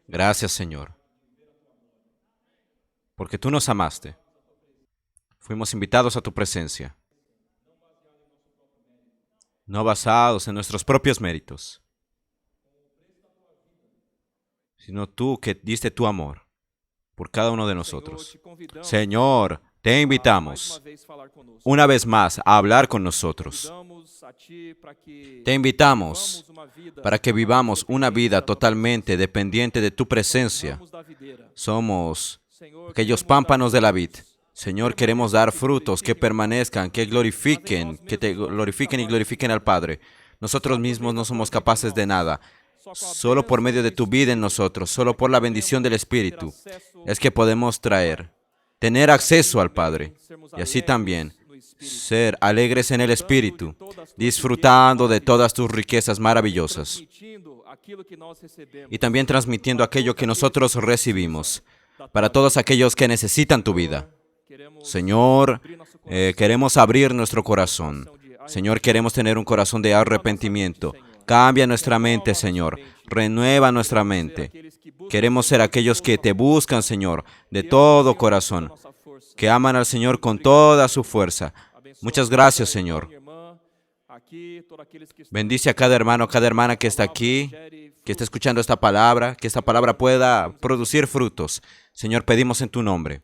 Gracias, Señor, porque tú nos amaste. Fuimos invitados a tu presencia, no basados en nuestros propios méritos, sino tú que diste tu amor por cada uno de nosotros. Señor, te invitamos una vez más a hablar con nosotros. Te invitamos para que vivamos una vida totalmente dependiente de tu presencia. Somos aquellos pámpanos de la vid. Señor, queremos dar frutos que permanezcan, que te glorifiquen y glorifiquen al Padre. Nosotros mismos no somos capaces de nada. Solo por medio de tu vida en nosotros, solo por la bendición del Espíritu, es que podemos tener acceso al Padre. Y así también, ser alegres en el Espíritu, disfrutando de todas tus riquezas maravillosas. Y también transmitiendo aquello que nosotros recibimos para todos aquellos que necesitan tu vida. Señor, queremos abrir nuestro corazón. Señor, queremos tener un corazón de arrepentimiento. Cambia nuestra mente, Señor. Renueva nuestra mente. Queremos ser aquellos que te buscan, Señor, de todo corazón, que aman al Señor con toda su fuerza. Muchas gracias, Señor. Bendice a cada hermano, cada hermana que está aquí, que está escuchando esta palabra, que esta palabra pueda producir frutos. Señor, pedimos en tu nombre.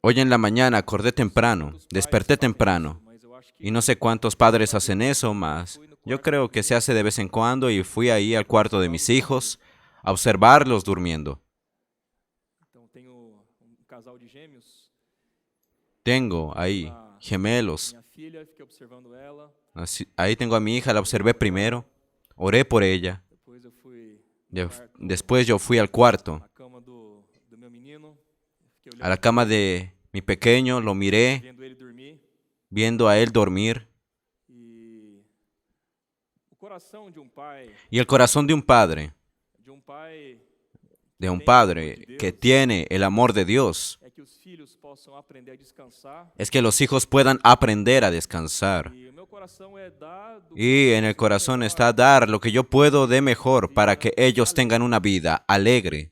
Hoy en la mañana acordé temprano, desperté temprano, y no sé cuántos padres hacen eso, mas yo creo que se hace de vez en cuando y fui ahí al cuarto de mis hijos a observarlos durmiendo. Tengo ahí gemelos. Ahí tengo a mi hija, la observé primero, oré por ella. Después yo fui al cuarto, a la cama de mi pequeño, lo miré, viendo a él dormir. Y el corazón de un padre que tiene el amor de Dios, es que los hijos puedan aprender a descansar. Y en el corazón está dar lo que yo puedo de mejor para que ellos tengan una vida alegre.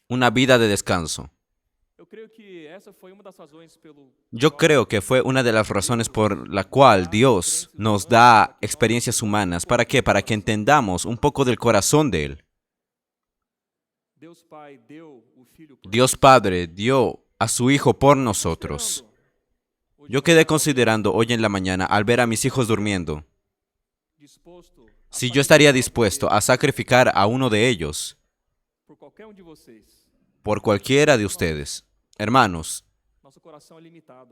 Una vida de descanso. Yo creo que fue una de las razones por la cual Dios nos da experiencias humanas. ¿Para qué? Para que entendamos un poco del corazón de Él. Dios Padre dio a su Hijo por nosotros. Yo quedé considerando hoy en la mañana al ver a mis hijos durmiendo, si yo estaría dispuesto a sacrificar a uno de ellos por cualquiera de ustedes. Hermanos,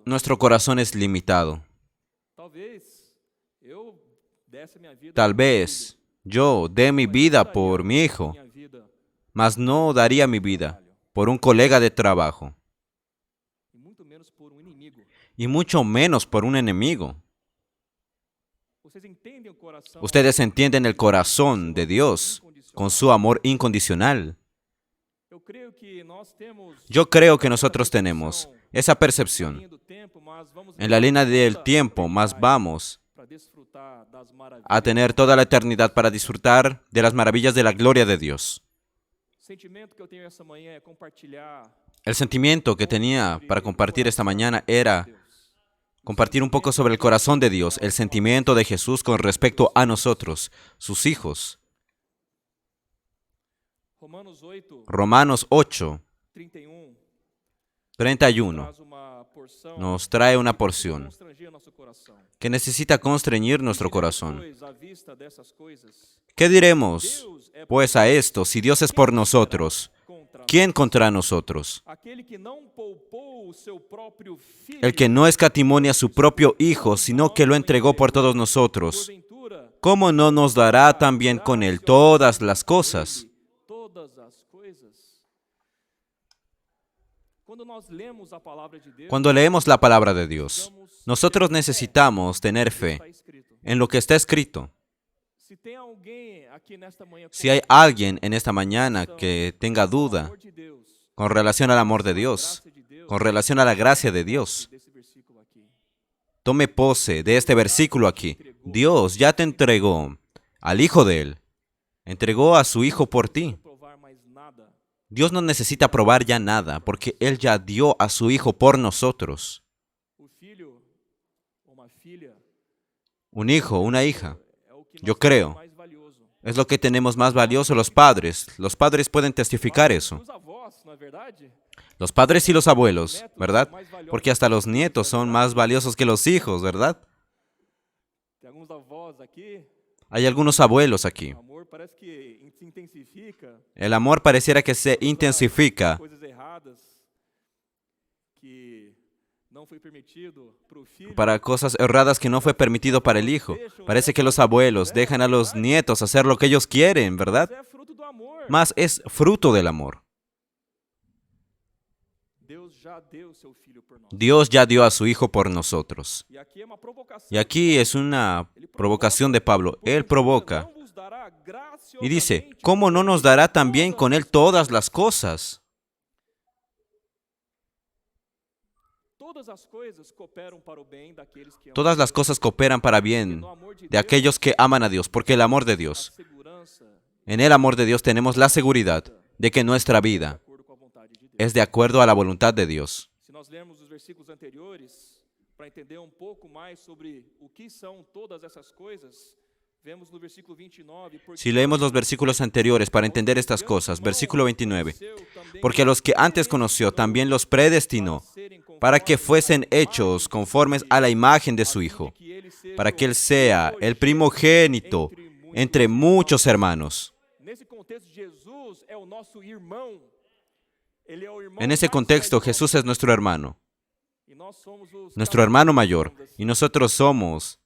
nuestro corazón es limitado. Tal vez yo dé mi vida por mi hijo, mas no daría mi vida por un colega de trabajo, y mucho menos por un enemigo. Ustedes entienden el corazón de Dios con su amor incondicional. Yo creo que nosotros tenemos esa percepción. En la línea del tiempo, más vamos a tener toda la eternidad para disfrutar de las maravillas de la gloria de Dios. El sentimiento que tenía para compartir esta mañana era compartir un poco sobre el corazón de Dios, el sentimiento de Jesús con respecto a nosotros, sus hijos. Romanos 8, 31 nos trae una porción que necesita constreñir nuestro corazón. ¿Qué diremos, pues, a esto? Si Dios es por nosotros, ¿quién contra nosotros? El que no escatimó a su propio Hijo, sino que lo entregó por todos nosotros, ¿cómo no nos dará también con Él todas las cosas? Cuando leemos la palabra de Dios, nosotros necesitamos tener fe en lo que está escrito. Si hay alguien en esta mañana que tenga duda con relación al amor de Dios, con relación a la gracia de Dios, tome pose de este versículo aquí. Dios ya te entregó al Hijo de Él. Entregó a su Hijo por ti. Dios no necesita probar ya nada, porque Él ya dio a su Hijo por nosotros. Un hijo, una hija, yo creo, es lo que tenemos más valioso los padres. Los padres pueden testificar eso. Los padres y los abuelos, ¿verdad? Porque hasta los nietos son más valiosos que los hijos, ¿verdad? Hay algunos abuelos aquí. El amor pareciera que se intensifica para cosas erradas que no fue permitido para el hijo. Parece que los abuelos dejan a los nietos hacer lo que ellos quieren, ¿verdad? Mas es fruto del amor. Dios ya dio a su Hijo por nosotros. Y aquí es una provocación de Pablo. Él provoca y dice, ¿cómo no nos dará también con Él todas las cosas? Todas las cosas cooperan para bien de aquellos que aman a Dios, porque el amor de Dios, en el amor de Dios tenemos la seguridad de que nuestra vida es de acuerdo a la voluntad de Dios. Si leemos los versículos anteriores para entender estas cosas, versículo 29, porque a los que antes conoció también los predestinó para que fuesen hechos conformes a la imagen de su Hijo, para que Él sea el primogénito entre muchos hermanos. En ese contexto, Jesús es nuestro hermano mayor, y nosotros somos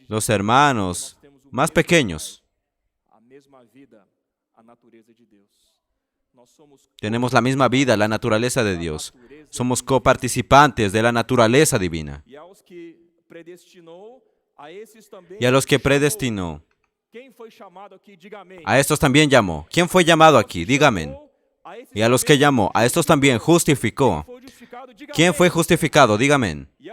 los hermanos más pequeños. Tenemos la misma vida, la naturaleza de Dios. Somos coparticipantes de la naturaleza divina. Y a los que predestinó, a estos también llamó. ¿Quién fue llamado aquí? Dígame. Y a los que llamó, a estos también justificó. ¿Quién fue justificado? Dígame. Y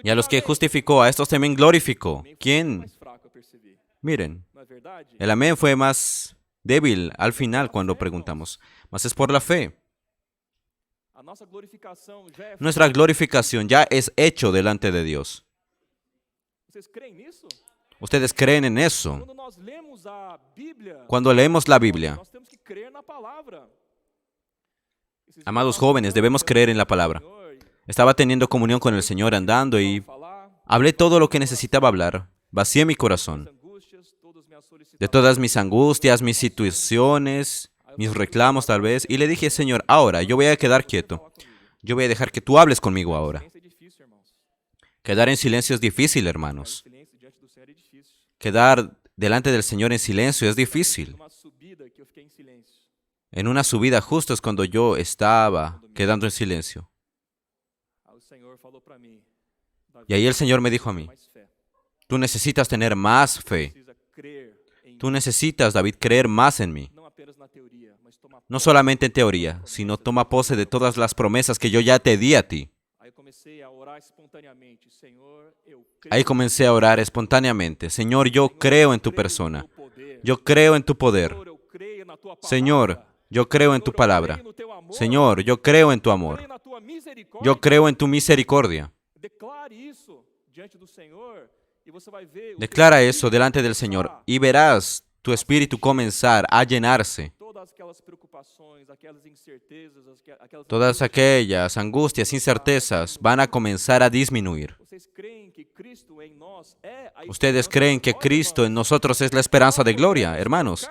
a los que justificó, a estos también glorificó. ¿Quién? Miren, el amén fue más débil al final cuando preguntamos, mas es por la fe. Nuestra glorificación ya es hecho delante de Dios. ¿Ustedes creen en eso? Cuando leemos la Biblia, amados jóvenes, debemos creer en la palabra. Estaba teniendo comunión con el Señor andando y hablé todo lo que necesitaba hablar. Vacié mi corazón de todas mis angustias, mis situaciones, mis reclamos tal vez, y le dije, Señor, ahora yo voy a quedar quieto. Yo voy a dejar que tú hables conmigo ahora. Quedar en silencio es difícil, hermanos. Quedar delante del Señor en silencio es difícil. En una subida justo es cuando yo estaba quedando en silencio. Y ahí el Señor me dijo a mí, tú necesitas tener más fe. Tú necesitas, David, creer más en mí. No solamente en teoría, sino toma pose de todas las promesas que yo ya te di a ti. Ahí comencé a orar espontáneamente. Señor, yo creo en tu persona. Yo creo en tu poder. Señor, yo creo en tu palabra. Señor, yo creo en tu amor. Yo creo en tu misericordia. Declara eso delante del Señor y verás tu espíritu comenzar a llenarse. Todas aquellas angustias, incertezas van a comenzar a disminuir. Ustedes creen que Cristo en nosotros es la esperanza de gloria, hermanos,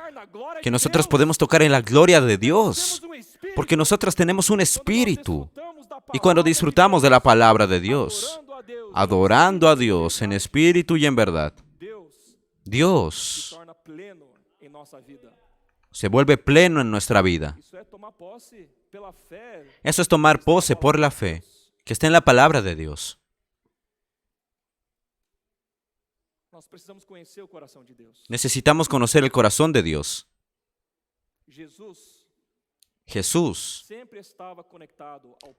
que nosotros podemos tocar en la gloria de Dios, porque nosotros tenemos un espíritu. Y cuando disfrutamos de la palabra de Dios, adorando a Dios en espíritu y en verdad, Dios se vuelve pleno en nuestra vida. Eso es tomar pose por la fe, que está en la palabra de Dios. Necesitamos conocer el corazón de Dios. Jesús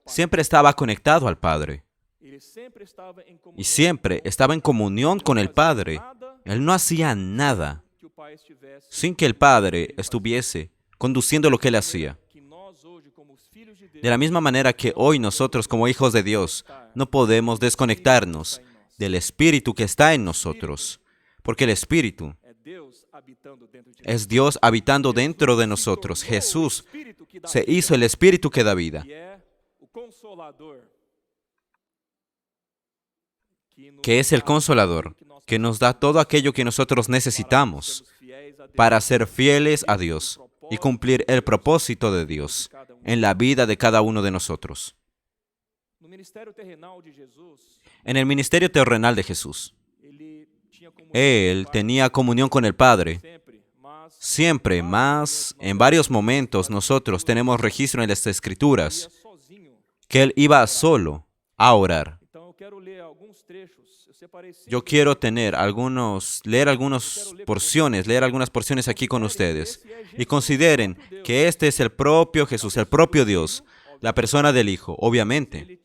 siempre estaba conectado al Padre y siempre estaba en comunión con el Padre. Él no hacía nada sin que el Padre estuviese conduciendo lo que él hacía. De la misma manera que hoy nosotros como hijos de Dios no podemos desconectarnos del Espíritu que está en nosotros, porque el Espíritu es Dios habitando dentro de nosotros. Jesús se hizo el Espíritu que da vida, que es el Consolador, que nos da todo aquello que nosotros necesitamos para ser fieles a Dios y cumplir el propósito de Dios en la vida de cada uno de nosotros. En el ministerio terrenal de Jesús, Él tenía comunión con el Padre. Siempre, más en varios momentos nosotros tenemos registro en las Escrituras que Él iba solo a orar. Yo quiero leer algunas porciones aquí con ustedes. Y consideren que este es el propio Jesús, el propio Dios, la persona del Hijo, obviamente.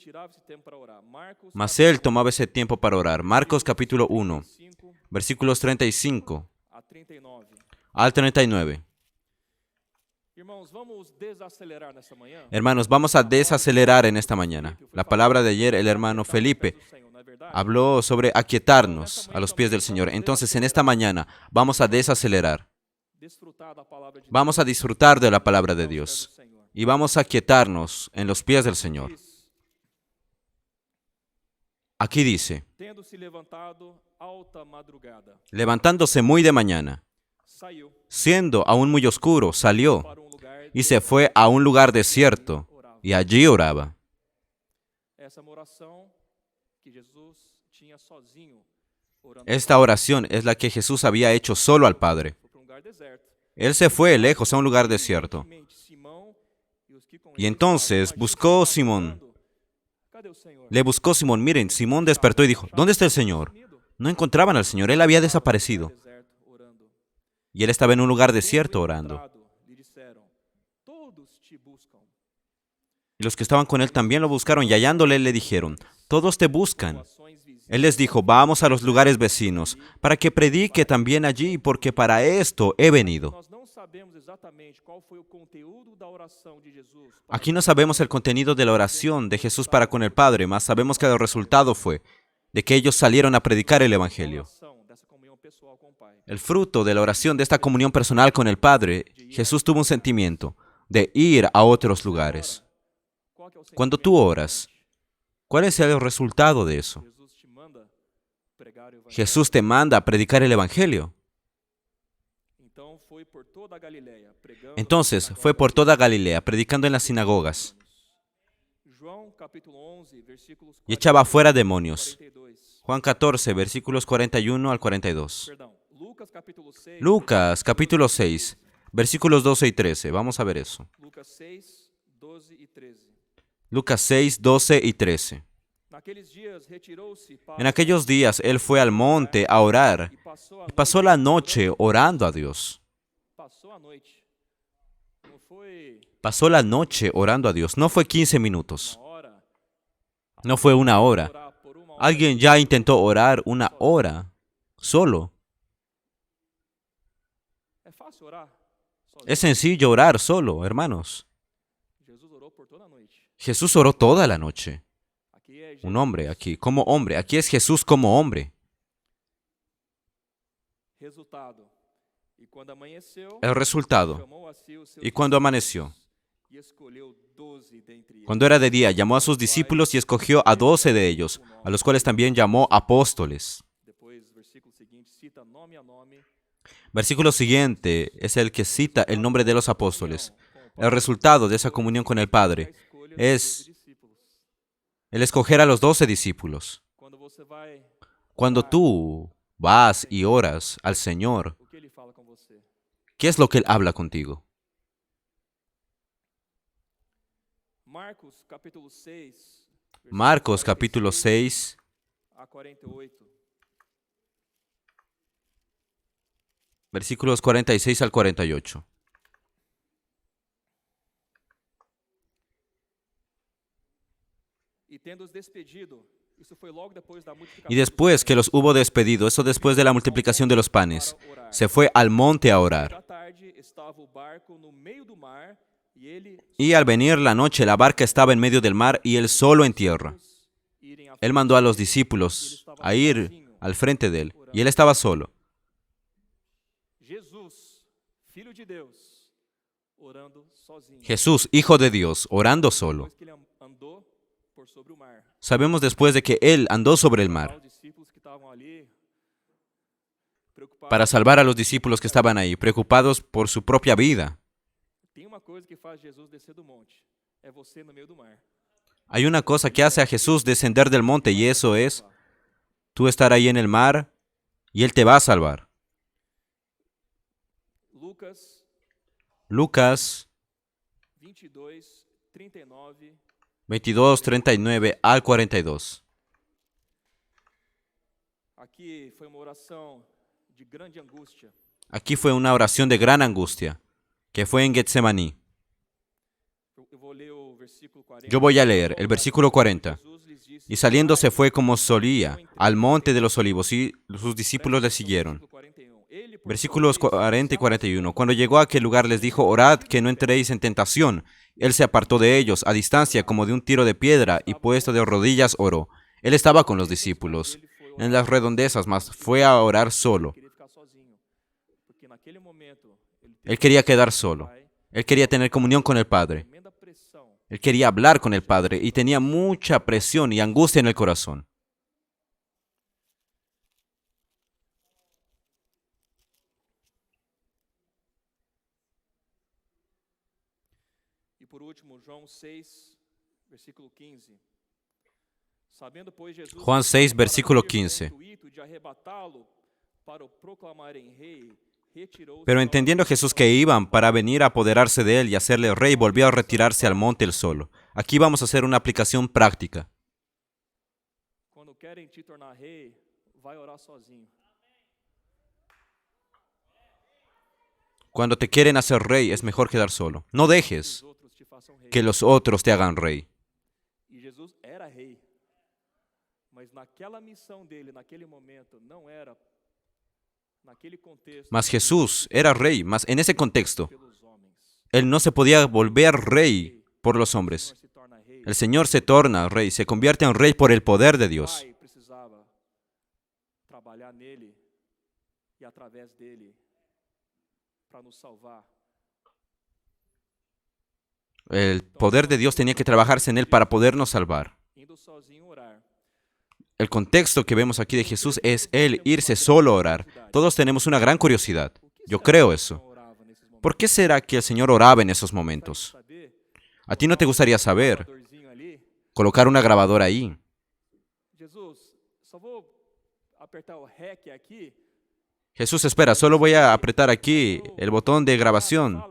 Mas Él tomaba ese tiempo para orar. Marcos capítulo 1, versículos 35 al 39. Hermanos, vamos a desacelerar en esta mañana. La palabra de ayer, el hermano Felipe habló sobre aquietarnos a los pies del Señor. Entonces, en esta mañana vamos a desacelerar. Vamos a disfrutar de la palabra de Dios y vamos a aquietarnos en los pies del Señor. Aquí dice, levantándose muy de mañana, siendo aún muy oscuro, salió y se fue a un lugar desierto y allí oraba. Esta oración es la que Jesús había hecho solo al Padre. Él se fue lejos a un lugar desierto. Y entonces buscó Simón. Le buscó Simón. Miren, Simón despertó y dijo, ¿dónde está el Señor? No encontraban al Señor, Él había desaparecido. Y Él estaba en un lugar desierto orando. Y los que estaban con Él también lo buscaron y hallándole le dijeron, todos te buscan. Él les dijo, vamos a los lugares vecinos, para que predique también allí, porque para esto he venido. Aquí no sabemos el contenido de la oración de Jesús para con el Padre, mas sabemos que el resultado fue de que ellos salieron a predicar el Evangelio. El fruto de la oración de esta comunión personal con el Padre, Jesús tuvo un sentimiento de ir a otros lugares. Cuando tú oras, ¿cuál es el resultado de eso? Jesús te manda a predicar el Evangelio. Entonces fue por toda Galilea, predicando en las sinagogas. Y echaba fuera demonios. Juan 14, versículos 41 al 42. Lucas capítulo 6, versículos 12 y 13. Vamos a ver eso. Lucas 6, 12 y 13. En aquellos días él fue al monte a orar y pasó la noche orando a Dios. Pasó la noche orando a Dios. No fue 15 minutos. No fue una hora. Alguien ya intentó orar una hora solo. Es sencillo orar solo, hermanos. Jesús oró toda la noche. Un hombre aquí, como hombre. Aquí es Jesús como hombre. El resultado. Y cuando amaneció, cuando era de día, llamó a sus discípulos y escogió a 12 de ellos, a los cuales también llamó apóstoles. Versículo siguiente es el que cita el nombre de los apóstoles. El resultado de esa comunión con el Padre es el escoger a los 12 discípulos. Cuando tú vas y oras al Señor, ¿qué es lo que Él habla contigo? Marcos capítulo 6, versículos 46 al 48. Y después que los hubo despedido, eso después de la multiplicación de los panes, se fue al monte a orar. Y al venir la noche, la barca estaba en medio del mar y él solo en tierra. Él mandó a los discípulos a ir al frente de él, y él estaba solo. Jesús, Hijo de Dios, orando solo. Sabemos después de que él andó sobre el mar para salvar a los discípulos que estaban ahí, preocupados por su propia vida. Hay una cosa que hace a Jesús descender del monte, y eso es tú estar ahí en el mar y él te va a salvar. Lucas 22, 39 al 42. Aquí fue una oración de gran angustia, que fue en Getsemaní. Yo voy a leer el versículo 40. Y saliendo se fue como solía al monte de los olivos, y sus discípulos le siguieron. Versículos 40 y 41. Cuando llegó a aquel lugar les dijo: orad que no entréis en tentación. Él se apartó de ellos, a distancia como de un tiro de piedra, y puesto de rodillas oró. Él estaba con los discípulos en las redondezas, mas fue a orar solo. Él quería quedar solo. Él quería tener comunión con el Padre. Él quería hablar con el Padre y tenía mucha presión y angustia en el corazón. Juan 6, versículo 15. Pero entendiendo Jesús que iban para venir a apoderarse de él y hacerle rey, volvió a retirarse al monte él solo. Aquí vamos a hacer una aplicación práctica. Cuando te quieren hacer rey, es mejor quedar solo. No dejes que los otros te hagan rey. Mas Jesús era rey, mas en ese contexto, él no se podía volver rey por los hombres. El Señor se torna rey, se convierte en rey por el poder de Dios. El poder de Dios tenía que trabajarse en él para podernos salvar. El contexto que vemos aquí de Jesús es él irse solo a orar. Todos tenemos una gran curiosidad. Yo creo eso. ¿Por qué será que el Señor oraba en esos momentos? ¿A ti no te gustaría saber? Colocar una grabadora ahí. Jesús, espera, solo voy a apretar aquí el botón de grabación.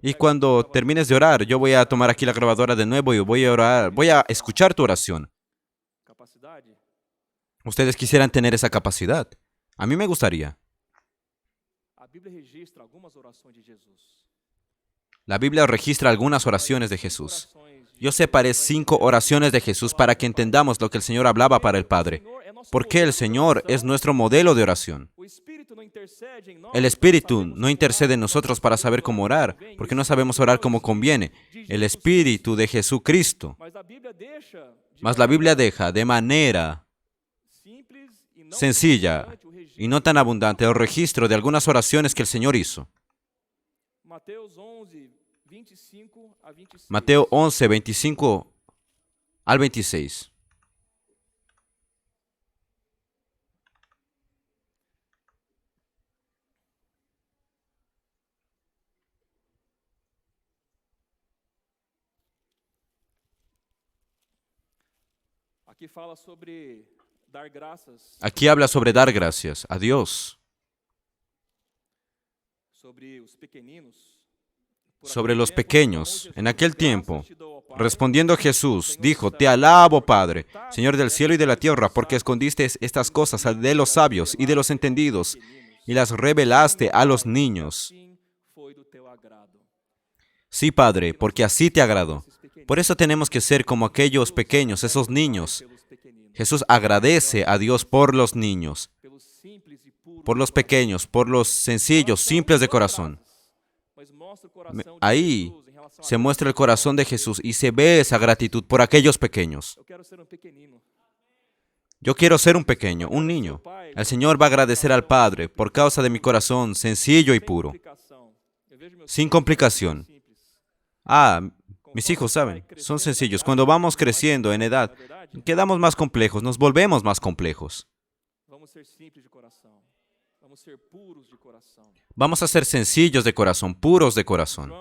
Y cuando termines de orar, yo voy a tomar aquí la grabadora de nuevo y voy a orar. Voy a escuchar tu oración. Ustedes quisieran tener esa capacidad. A mí me gustaría. La Biblia registra algunas oraciones de Jesús. Yo separé 5 oraciones de Jesús para que entendamos lo que el Señor hablaba para el Padre. Porque el Señor es nuestro modelo de oración. El Espíritu no intercede en nosotros para saber cómo orar, porque no sabemos orar como conviene. El Espíritu de Jesucristo. Mas la Biblia deja de manera sencilla y no tan abundante el registro de algunas oraciones que el Señor hizo. Mateo 11, 25 al 26. Aquí habla sobre dar gracias a Dios, sobre los pequeños. En aquel tiempo, respondiendo Jesús, dijo: Te alabo, Padre, Señor del cielo y de la tierra, porque escondiste estas cosas de los sabios y de los entendidos, y las revelaste a los niños. Sí, Padre, porque así te agradó. Por eso tenemos que ser como aquellos pequeños, esos niños. Jesús agradece a Dios por los niños, por los pequeños, por los sencillos, simples de corazón. Ahí se muestra el corazón de Jesús y se ve esa gratitud por aquellos pequeños. Yo quiero ser un pequeño, un niño. El Señor va a agradecer al Padre por causa de mi corazón sencillo y puro, sin complicación. Mis hijos saben, son sencillos. Cuando vamos creciendo en edad, quedamos más complejos, nos volvemos más complejos. Vamos a ser sencillos de corazón, puros de corazón.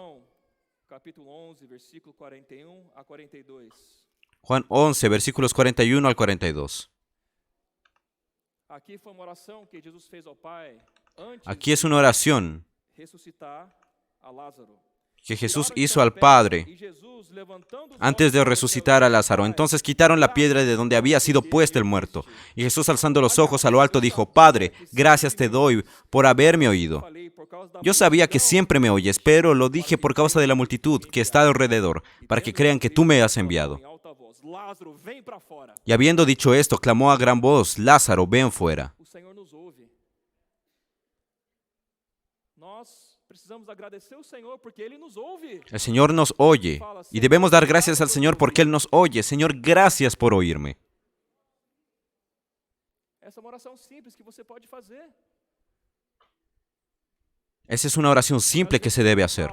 Juan 11, versículos 41 al 42. Aquí es una oración que Jesús hizo al Padre antes de resucitar a Lázaro. Entonces quitaron la piedra de donde había sido puesto el muerto. Y Jesús, alzando los ojos a lo alto, dijo: Padre, gracias te doy por haberme oído. Yo sabía que siempre me oyes, pero lo dije por causa de la multitud que está alrededor, para que crean que tú me has enviado. Y habiendo dicho esto, clamó a gran voz: Lázaro, ven fuera. El Señor nos oye y debemos dar gracias al Señor porque Él nos oye. Señor, gracias por oírme. Esa es una oración simple que se debe hacer.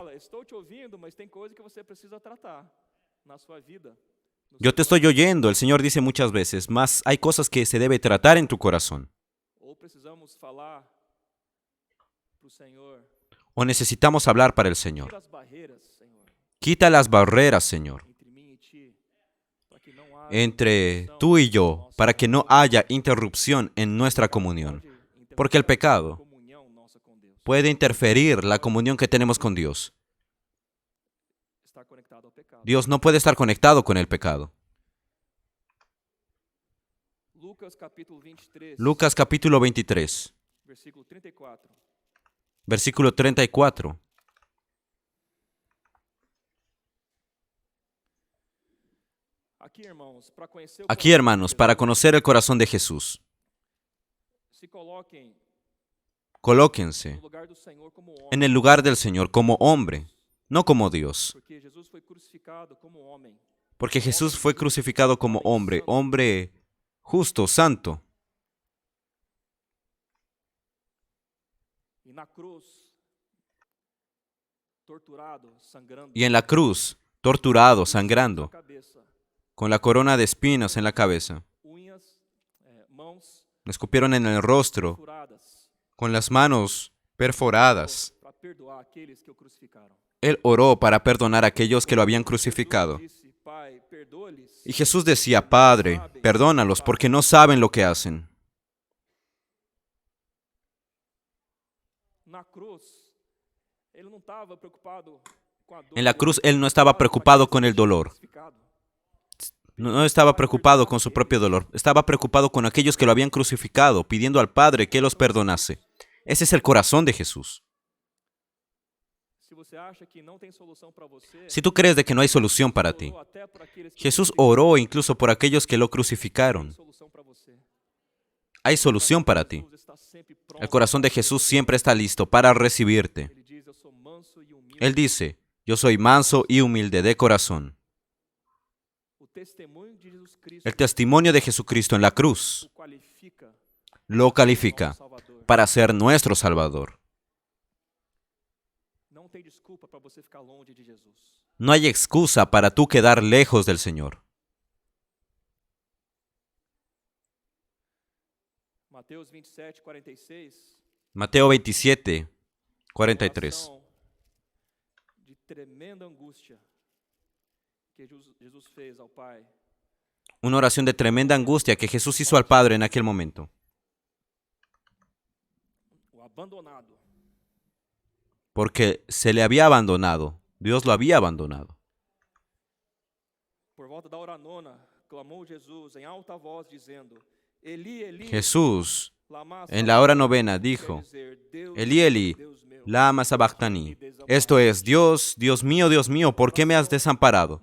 Yo te estoy oyendo, el Señor dice muchas veces, mas hay cosas que se debe tratar en tu corazón. O necesitamos hablar para el Señor. Quita las barreras, Señor, entre tú y yo, para que no haya interrupción en nuestra comunión. Porque el pecado puede interferir la comunión que tenemos con Dios. Dios no puede estar conectado con el pecado. Lucas capítulo 23, versículo 34. Aquí, hermanos, para conocer el corazón de Jesús, colóquense en el lugar del Señor como hombre, no como Dios. Porque Jesús fue crucificado como hombre, hombre justo, santo. Y en la cruz, torturado, sangrando, con la corona de espinas en la cabeza. Le escupieron en el rostro, con las manos perforadas. Él oró para perdonar a aquellos que lo habían crucificado. Y Jesús decía: Padre, perdónalos porque no saben lo que hacen. En la cruz Él no estaba preocupado con el dolor. No estaba preocupado con su propio dolor. Estaba preocupado con aquellos que lo habían crucificado, pidiendo al Padre que los perdonase. Ese es el corazón de Jesús. Si tú crees de que no hay solución para ti, Jesús oró incluso por aquellos que lo crucificaron. Hay solución para ti. El corazón de Jesús siempre está listo para recibirte. Él dice: yo soy manso y humilde de corazón. El testimonio de Jesucristo en la cruz lo califica para ser nuestro Salvador. No hay excusa para tú quedar lejos del Señor. Mateo 27, 43. Una oración de tremenda angustia que Jesús hizo al Padre en aquel momento. Porque se le había abandonado. Dios lo había abandonado. Jesús En la hora novena dijo, Elí, Elí, lama sabactani. Esto es, Dios, Dios mío, ¿por qué me has desamparado?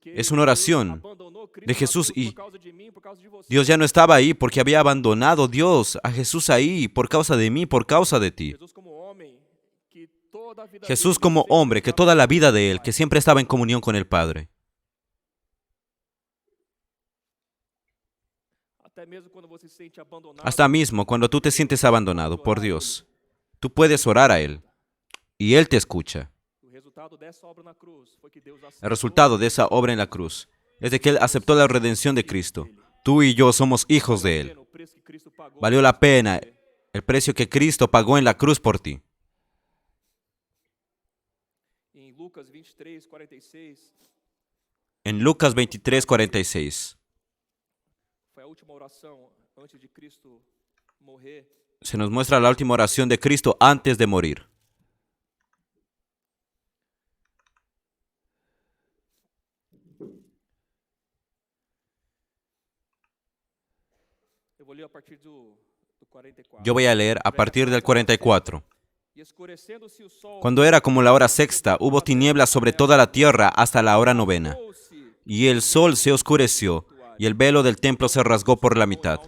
Es una oración de Jesús y Dios ya no estaba ahí porque había abandonado Dios a Jesús ahí por causa de mí, por causa de ti. Jesús como hombre, que toda la vida de él, que siempre estaba en comunión con el Padre. Hasta mismo cuando tú te sientes abandonado por Dios, tú puedes orar a Él y Él te escucha. El resultado de esa obra en la cruz es de que Él aceptó la redención de Cristo. Tú y yo somos hijos de Él. Valió la pena el precio que Cristo pagó en la cruz por ti. En Lucas 23:46 se nos muestra la última oración de Cristo antes de morir. Yo voy a leer a partir del 44. Cuando era como la hora sexta, hubo tinieblas sobre toda la tierra hasta la hora novena. Y el sol se oscureció, y el velo del templo se rasgó por la mitad.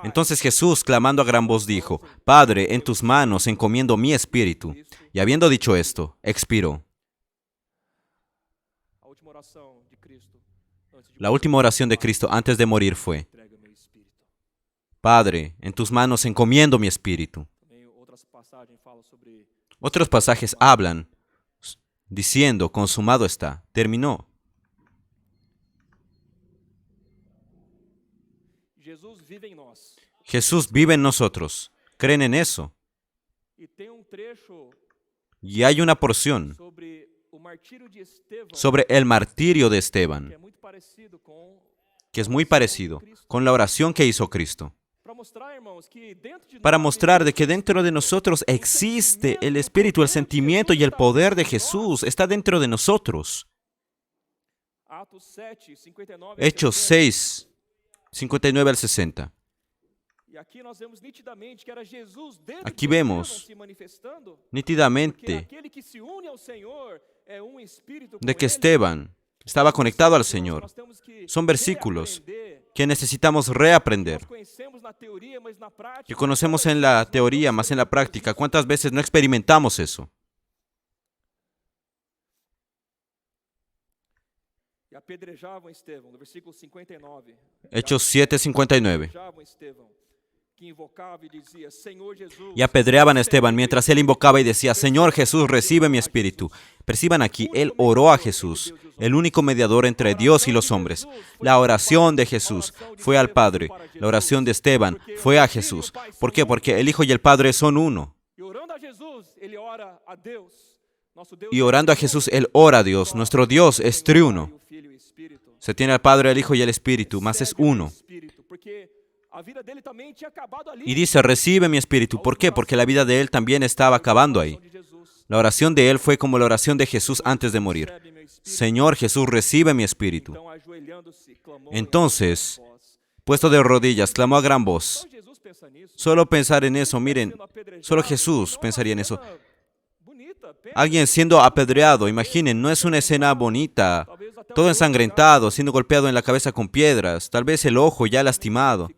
Entonces Jesús, clamando a gran voz, dijo, Padre, en tus manos encomiendo mi espíritu. Y habiendo dicho esto, expiró. La última oración de Cristo antes de morir fue, Padre, en tus manos encomiendo mi espíritu. Otros pasajes hablan diciendo, consumado está, terminó. Jesús vive en nosotros. ¿Creen en eso? Y hay una porción sobre el martirio de Esteban, que es muy parecido con la oración que hizo Cristo, para mostrar de que dentro de nosotros existe el espíritu, el sentimiento y el poder de Jesús. Está dentro de nosotros. Hechos 6, 59 al 60. Aquí vemos nítidamente de que Esteban estaba conectado al Señor. Son versículos que necesitamos reaprender, que conocemos en la teoría, más en la práctica. ¿Cuántas veces no experimentamos eso? Hechos 7, 59. Y apedreaban a Esteban mientras él invocaba y decía, Señor Jesús, recibe mi espíritu. Perciban aquí, él oró a Jesús, el único mediador entre Dios y los hombres. La oración de Jesús fue al Padre. La oración de Esteban fue a Jesús. ¿Por qué? Porque el Hijo y el Padre son uno. Y orando a Jesús, él ora a Dios. Nuestro Dios es triuno. Se tiene al Padre, el Hijo y el Espíritu, mas es uno. Y dice, recibe mi espíritu. ¿Por qué? Porque la vida de él también estaba acabando ahí. La oración de él fue como la oración de Jesús antes de morir. Señor Jesús, recibe mi espíritu. Entonces, puesto de rodillas, clamó a gran voz. Solo pensar en eso, miren, solo Jesús pensaría en eso. Alguien siendo apedreado, imaginen, no es una escena bonita, todo ensangrentado, siendo golpeado en la cabeza con piedras, tal vez el ojo ya lastimado,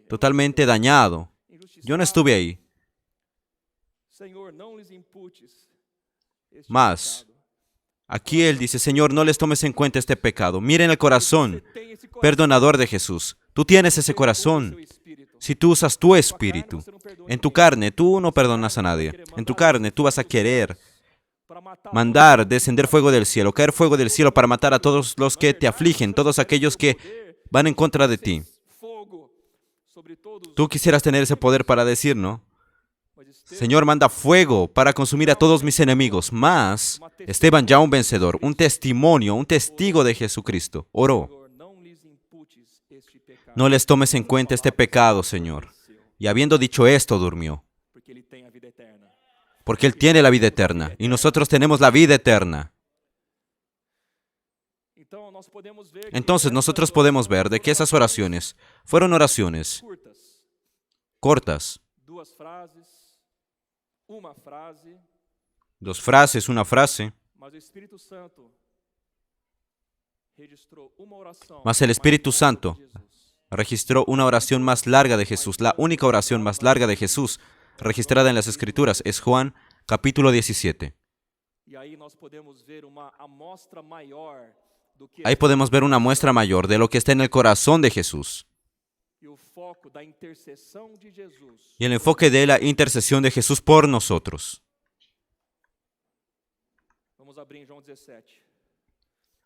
totalmente dañado. Yo no estuve ahí. Mas, aquí él dice, Señor, no les tomes en cuenta este pecado. Miren el corazón perdonador de Jesús. Tú tienes ese corazón. Si tú usas tu espíritu, en tu carne tú no perdonas a nadie. En tu carne tú vas a querer mandar descender fuego del cielo, caer fuego del cielo para matar a todos los que te afligen, todos aquellos que van en contra de ti. Tú quisieras tener ese poder para decir, ¿no? Señor, manda fuego para consumir a todos mis enemigos. Mas, Esteban, ya un vencedor, un testimonio, un testigo de Jesucristo, oró. No les tomes en cuenta este pecado, Señor. Y habiendo dicho esto, durmió. Porque Él tiene la vida eterna y nosotros tenemos la vida eterna. Entonces nosotros podemos ver de que esas oraciones fueron oraciones cortas, dos frases, una frase, mas el Espíritu Santo registró una oración más larga de Jesús. La única oración más larga de Jesús registrada en las Escrituras es Juan capítulo 17. Ahí podemos ver una muestra mayor de lo que está en el corazón de Jesús y el enfoque de la intercesión de Jesús por nosotros.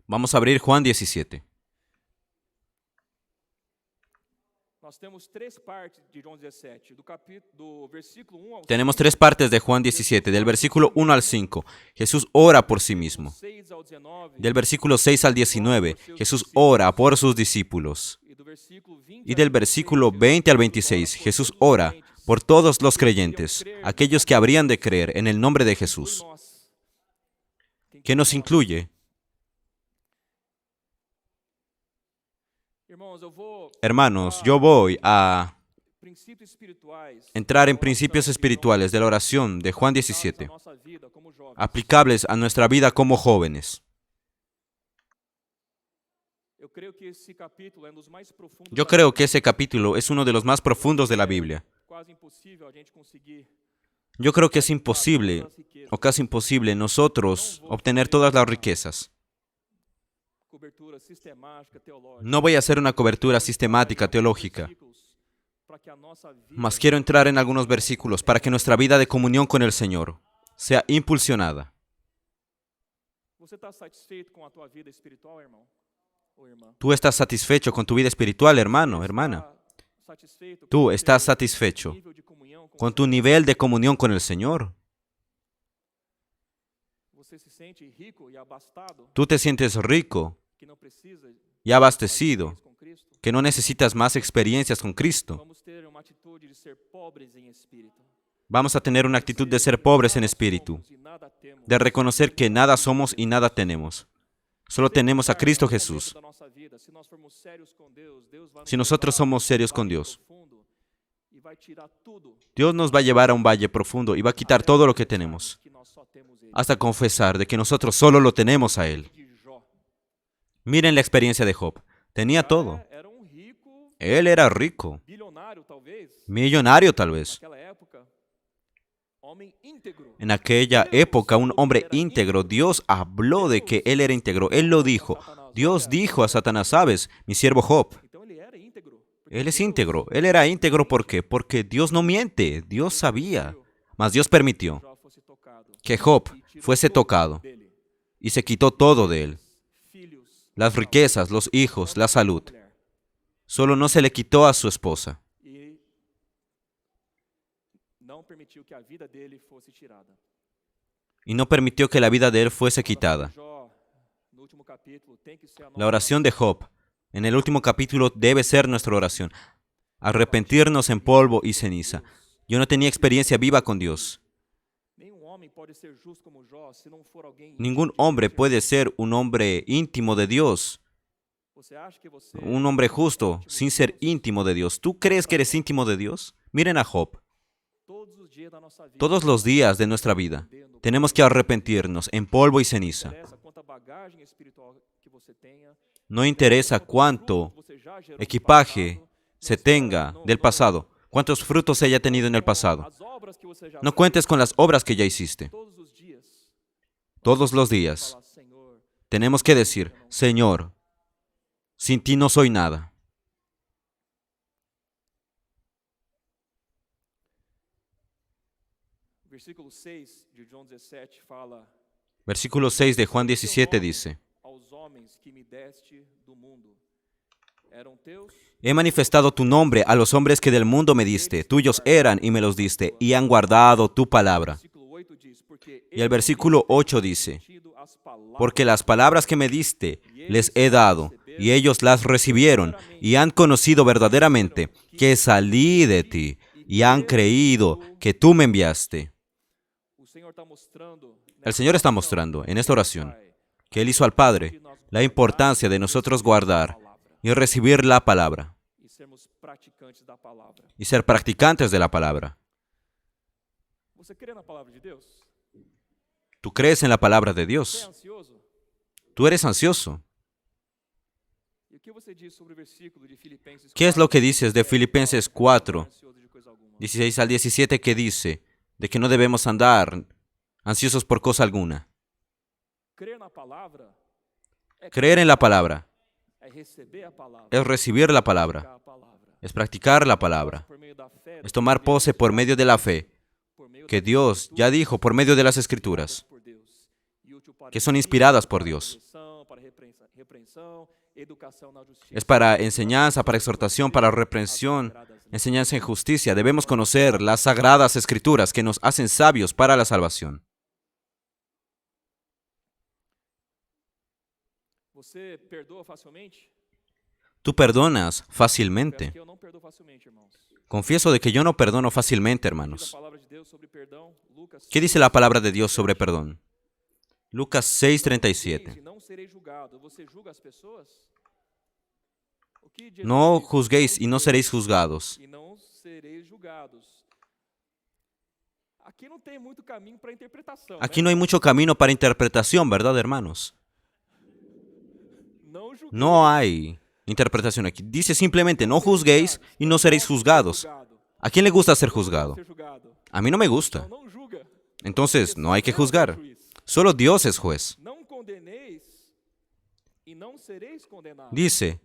Vamos a abrir Juan 17. Tenemos tres partes de Juan 17, del versículo 1 al 5. Jesús ora por sí mismo. Del versículo 6 al 19, Jesús ora por sus discípulos. Y del versículo 20 al 26, Jesús ora por todos los creyentes, aquellos que habrían de creer en el nombre de Jesús. ¿Qué nos incluye? Hermanos, yo voy a entrar en principios espirituales de la oración de Juan 17, aplicables a nuestra vida como jóvenes. Yo creo que ese capítulo es uno de los más profundos de la Biblia. Yo creo que es imposible, o casi imposible, nosotros obtener todas las riquezas. No voy a hacer una cobertura sistemática, teológica, mas quiero entrar en algunos versículos para que nuestra vida de comunión con el Señor sea impulsionada. ¿Tú estás satisfecho con tu vida espiritual, hermano, hermana? ¿Tú estás satisfecho con tu nivel de comunión con el Señor? ¿Tú te sientes rico y abastecido, que no necesitas más experiencias con Cristo? Vamos a tener una actitud de ser pobres en espíritu, de reconocer que nada somos y nada tenemos. Solo tenemos a Cristo Jesús. Si nosotros somos serios con Dios, Dios nos va a llevar a un valle profundo y va a quitar todo lo que tenemos, hasta confesar de que nosotros solo lo tenemos a Él. Miren la experiencia de Job. Tenía todo. Él era rico, millonario tal vez. En aquella época, un hombre íntegro. Dios habló de que él era íntegro. Él lo dijo. Dios dijo a Satanás, ¿sabes? Mi siervo Job. Él es íntegro. Él era íntegro, ¿por qué? Porque Dios no miente. Dios sabía. Mas Dios permitió que Job fuese tocado y se quitó todo de él. Las riquezas, los hijos, la salud. Solo no se le quitó a su esposa. Y no permitió que la vida de él fuese quitada. La oración de Job, en el último capítulo, debe ser nuestra oración. Arrepentirnos en polvo y ceniza. Yo no tenía experiencia viva con Dios. Ningún hombre puede ser un hombre íntimo de Dios. Un hombre justo sin ser íntimo de Dios. ¿Tú crees que eres íntimo de Dios? Miren a Job. Todos los días de nuestra vida tenemos que arrepentirnos en polvo y ceniza. No interesa cuánto equipaje se tenga del pasado, cuántos frutos se haya tenido en el pasado. No cuentes con las obras que ya hiciste. Todos los días tenemos que decir, Señor, sin ti no soy nada. Versículo 6 de Juan 17 dice, he manifestado tu nombre a los hombres que del mundo me diste, tuyos eran y me los diste, y han guardado tu palabra. Y el versículo 8 dice, porque las palabras que me diste les he dado, y ellos las recibieron, y han conocido verdaderamente que salí de ti, y han creído que tú me enviaste. El Señor está mostrando en esta oración que Él hizo al Padre la importancia de nosotros guardar y recibir la palabra y ser practicantes de la palabra. ¿Tú crees en la palabra de Dios? ¿Tú eres ansioso? ¿Qué es lo que dices de Filipenses 4, 16 al 17, que dice de que no debemos andar ansiosos por cosa alguna? Creer en la palabra es recibir la palabra, es practicar la palabra, es tomar pose por medio de la fe, que Dios ya dijo por medio de las Escrituras, que son inspiradas por Dios. Es para enseñanza, para exhortación, para reprensión, enseñanza en justicia. Debemos conocer las sagradas Escrituras que nos hacen sabios para la salvación. ¿Tú perdonas fácilmente? Confieso de que yo no perdono fácilmente, hermanos. ¿Qué dice la palabra de Dios sobre perdón? Lucas 6:37. No juzguéis y no seréis juzgados. Aquí no hay mucho camino para interpretación, ¿verdad, hermanos? No hay interpretación aquí. Dice simplemente, no juzguéis y no seréis juzgados. ¿A quién le gusta ser juzgado? A mí no me gusta. Entonces, no hay que juzgar. Solo Dios es juez. Dice,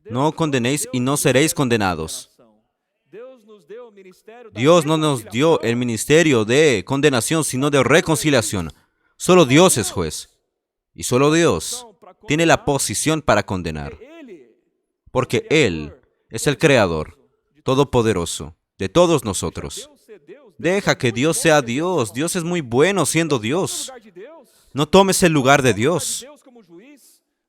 no condenéis y no seréis condenados. Dios no nos dio el ministerio de condenación, sino de reconciliación. Solo Dios es juez. Y solo Dios tiene la posición para condenar. Porque Él es el Creador, todopoderoso, de todos nosotros. Deja que Dios sea Dios. Dios es muy bueno siendo Dios. No tomes el lugar de Dios.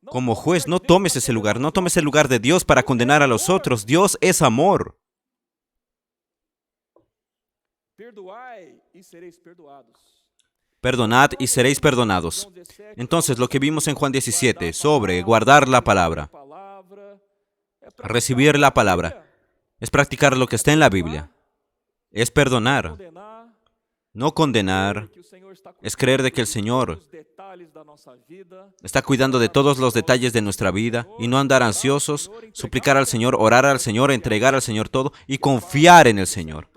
Como juez, no tomes ese lugar. No tomes el lugar de Dios para condenar a los otros. Dios es amor. Perdonad y seréis perdonados. Entonces, lo que vimos en Juan 17 sobre guardar la palabra, recibir la palabra, es practicar lo que está en la Biblia. Es perdonar, no condenar. Es creer de que el Señor está cuidando de todos los detalles de nuestra vida y no andar ansiosos, suplicar al Señor, orar al Señor, entregar al Señor todo y confiar en el Señor.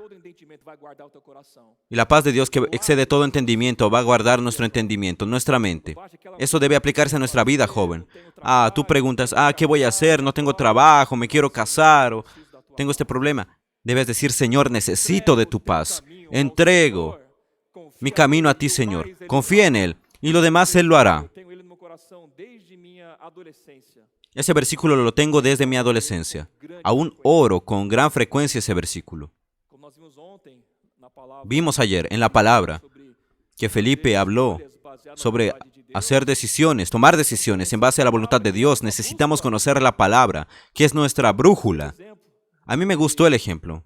Y la paz de Dios, que excede todo entendimiento, va a guardar nuestro entendimiento, nuestra mente. Eso debe aplicarse a nuestra vida, joven. Tú preguntas, ¿qué voy a hacer? No tengo trabajo, me quiero casar, o tengo este problema. Debes decir, Señor, necesito de tu paz. Entrego mi camino a ti, Señor. Confía en Él, y lo demás Él lo hará. Ese versículo lo tengo desde mi adolescencia. Aún oro con gran frecuencia ese versículo. Vimos ayer en la palabra que Felipe habló sobre hacer decisiones, tomar decisiones en base a la voluntad de Dios. Necesitamos conocer la palabra, que es nuestra brújula. A mí me gustó el ejemplo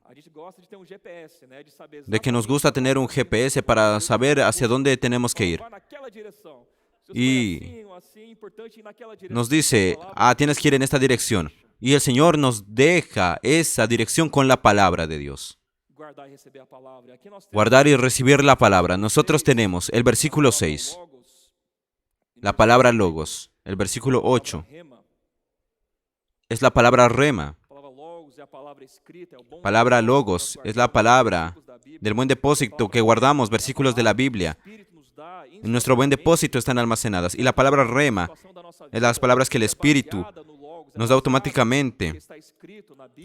de que nos gusta tener un GPS para saber hacia dónde tenemos que ir. Y nos dice, tienes que ir en esta dirección. Y el Señor nos deja esa dirección con la palabra de Dios. Guardar y recibir la palabra. Nosotros tenemos el versículo 6, la palabra logos. El versículo 8 es la palabra rema. Palabra logos es la palabra del buen depósito que guardamos, versículos de la Biblia. En nuestro buen depósito están almacenadas. Y la palabra rema es las palabras que el Espíritu nos da automáticamente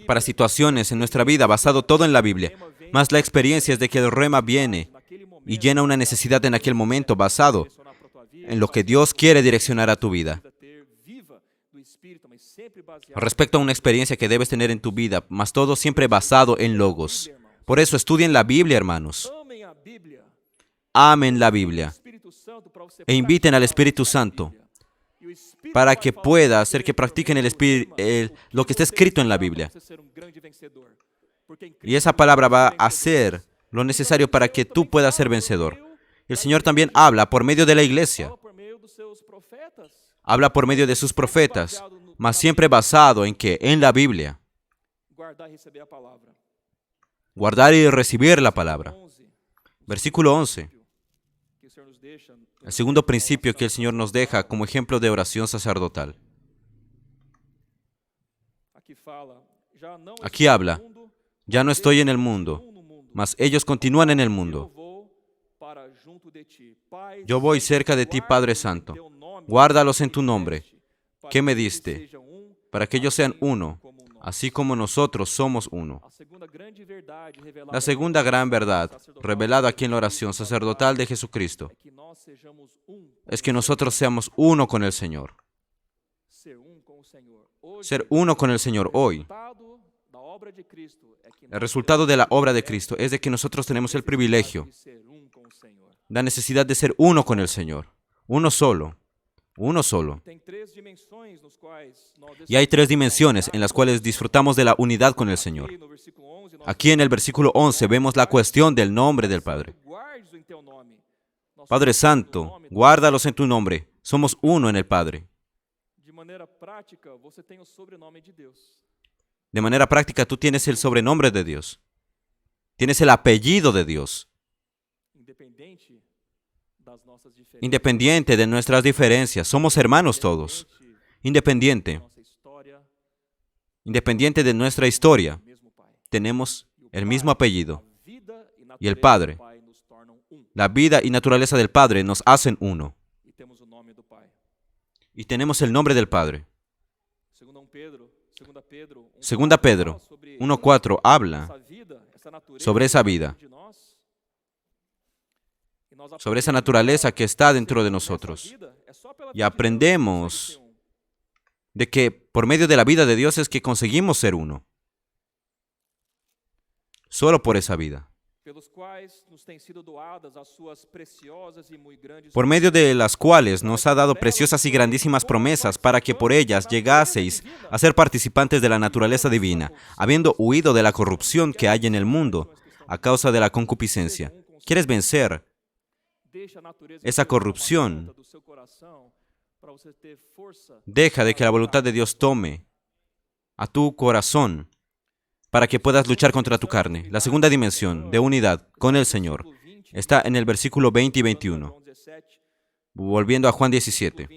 para situaciones en nuestra vida, basado todo en la Biblia. Más la experiencia es de que el rema viene y llena una necesidad en aquel momento, basado en lo que Dios quiere direccionar a tu vida. Respecto a una experiencia que debes tener en tu vida, más todo siempre basado en logos. Por eso estudien la Biblia, hermanos. Amen la Biblia e inviten al Espíritu Santo para que pueda hacer que practiquen lo que está escrito en la Biblia. Y esa palabra va a hacer lo necesario para que tú puedas ser vencedor. El Señor también habla por medio de la iglesia. habla por medio de sus profetas, mas siempre basado en ¿qué? En la Biblia. Guardar y recibir la palabra. Versículo 11. El segundo principio que el Señor nos deja como ejemplo de oración sacerdotal. Aquí habla, ya no estoy en el mundo, mas ellos continúan en el mundo. Yo voy cerca de ti, Padre Santo. Guárdalos en tu nombre, que me diste, para que ellos sean uno, así como nosotros somos uno. La segunda gran verdad, revelada aquí en la oración sacerdotal de Jesucristo, es que nosotros seamos uno con el Señor. Ser uno con el Señor hoy. El resultado de la obra de Cristo es de que nosotros tenemos el privilegio, la necesidad de ser uno con el Señor. Uno solo. Uno solo. Y hay tres dimensiones en las cuales disfrutamos de la unidad con el Señor. Aquí en el versículo 11 vemos la cuestión del nombre del Padre. Padre Santo, guárdalos en tu nombre. Somos uno en el Padre. De manera práctica, tú tienes el sobrenombre de Dios. Tienes el apellido de Dios. Independiente de nuestras diferencias, somos hermanos todos. Independiente de nuestra historia, tenemos el mismo apellido. Y el Padre, la vida y naturaleza del Padre nos hacen uno. Y tenemos el nombre del Padre. Segunda Pedro 1:4 habla sobre esa vida, sobre esa naturaleza que está dentro de nosotros. Y aprendemos de que por medio de la vida de Dios es que conseguimos ser uno. Solo por esa vida. Por medio de las cuales nos ha dado preciosas y grandísimas promesas para que por ellas llegaseis a ser participantes de la naturaleza divina, habiendo huido de la corrupción que hay en el mundo a causa de la concupiscencia. ¿Quieres vencer esa corrupción? Deja de que la voluntad de Dios tome a tu corazón para que puedas luchar contra tu carne. La segunda dimensión de unidad con el Señor está en el versículo 20 y 21. Volviendo a Juan 17.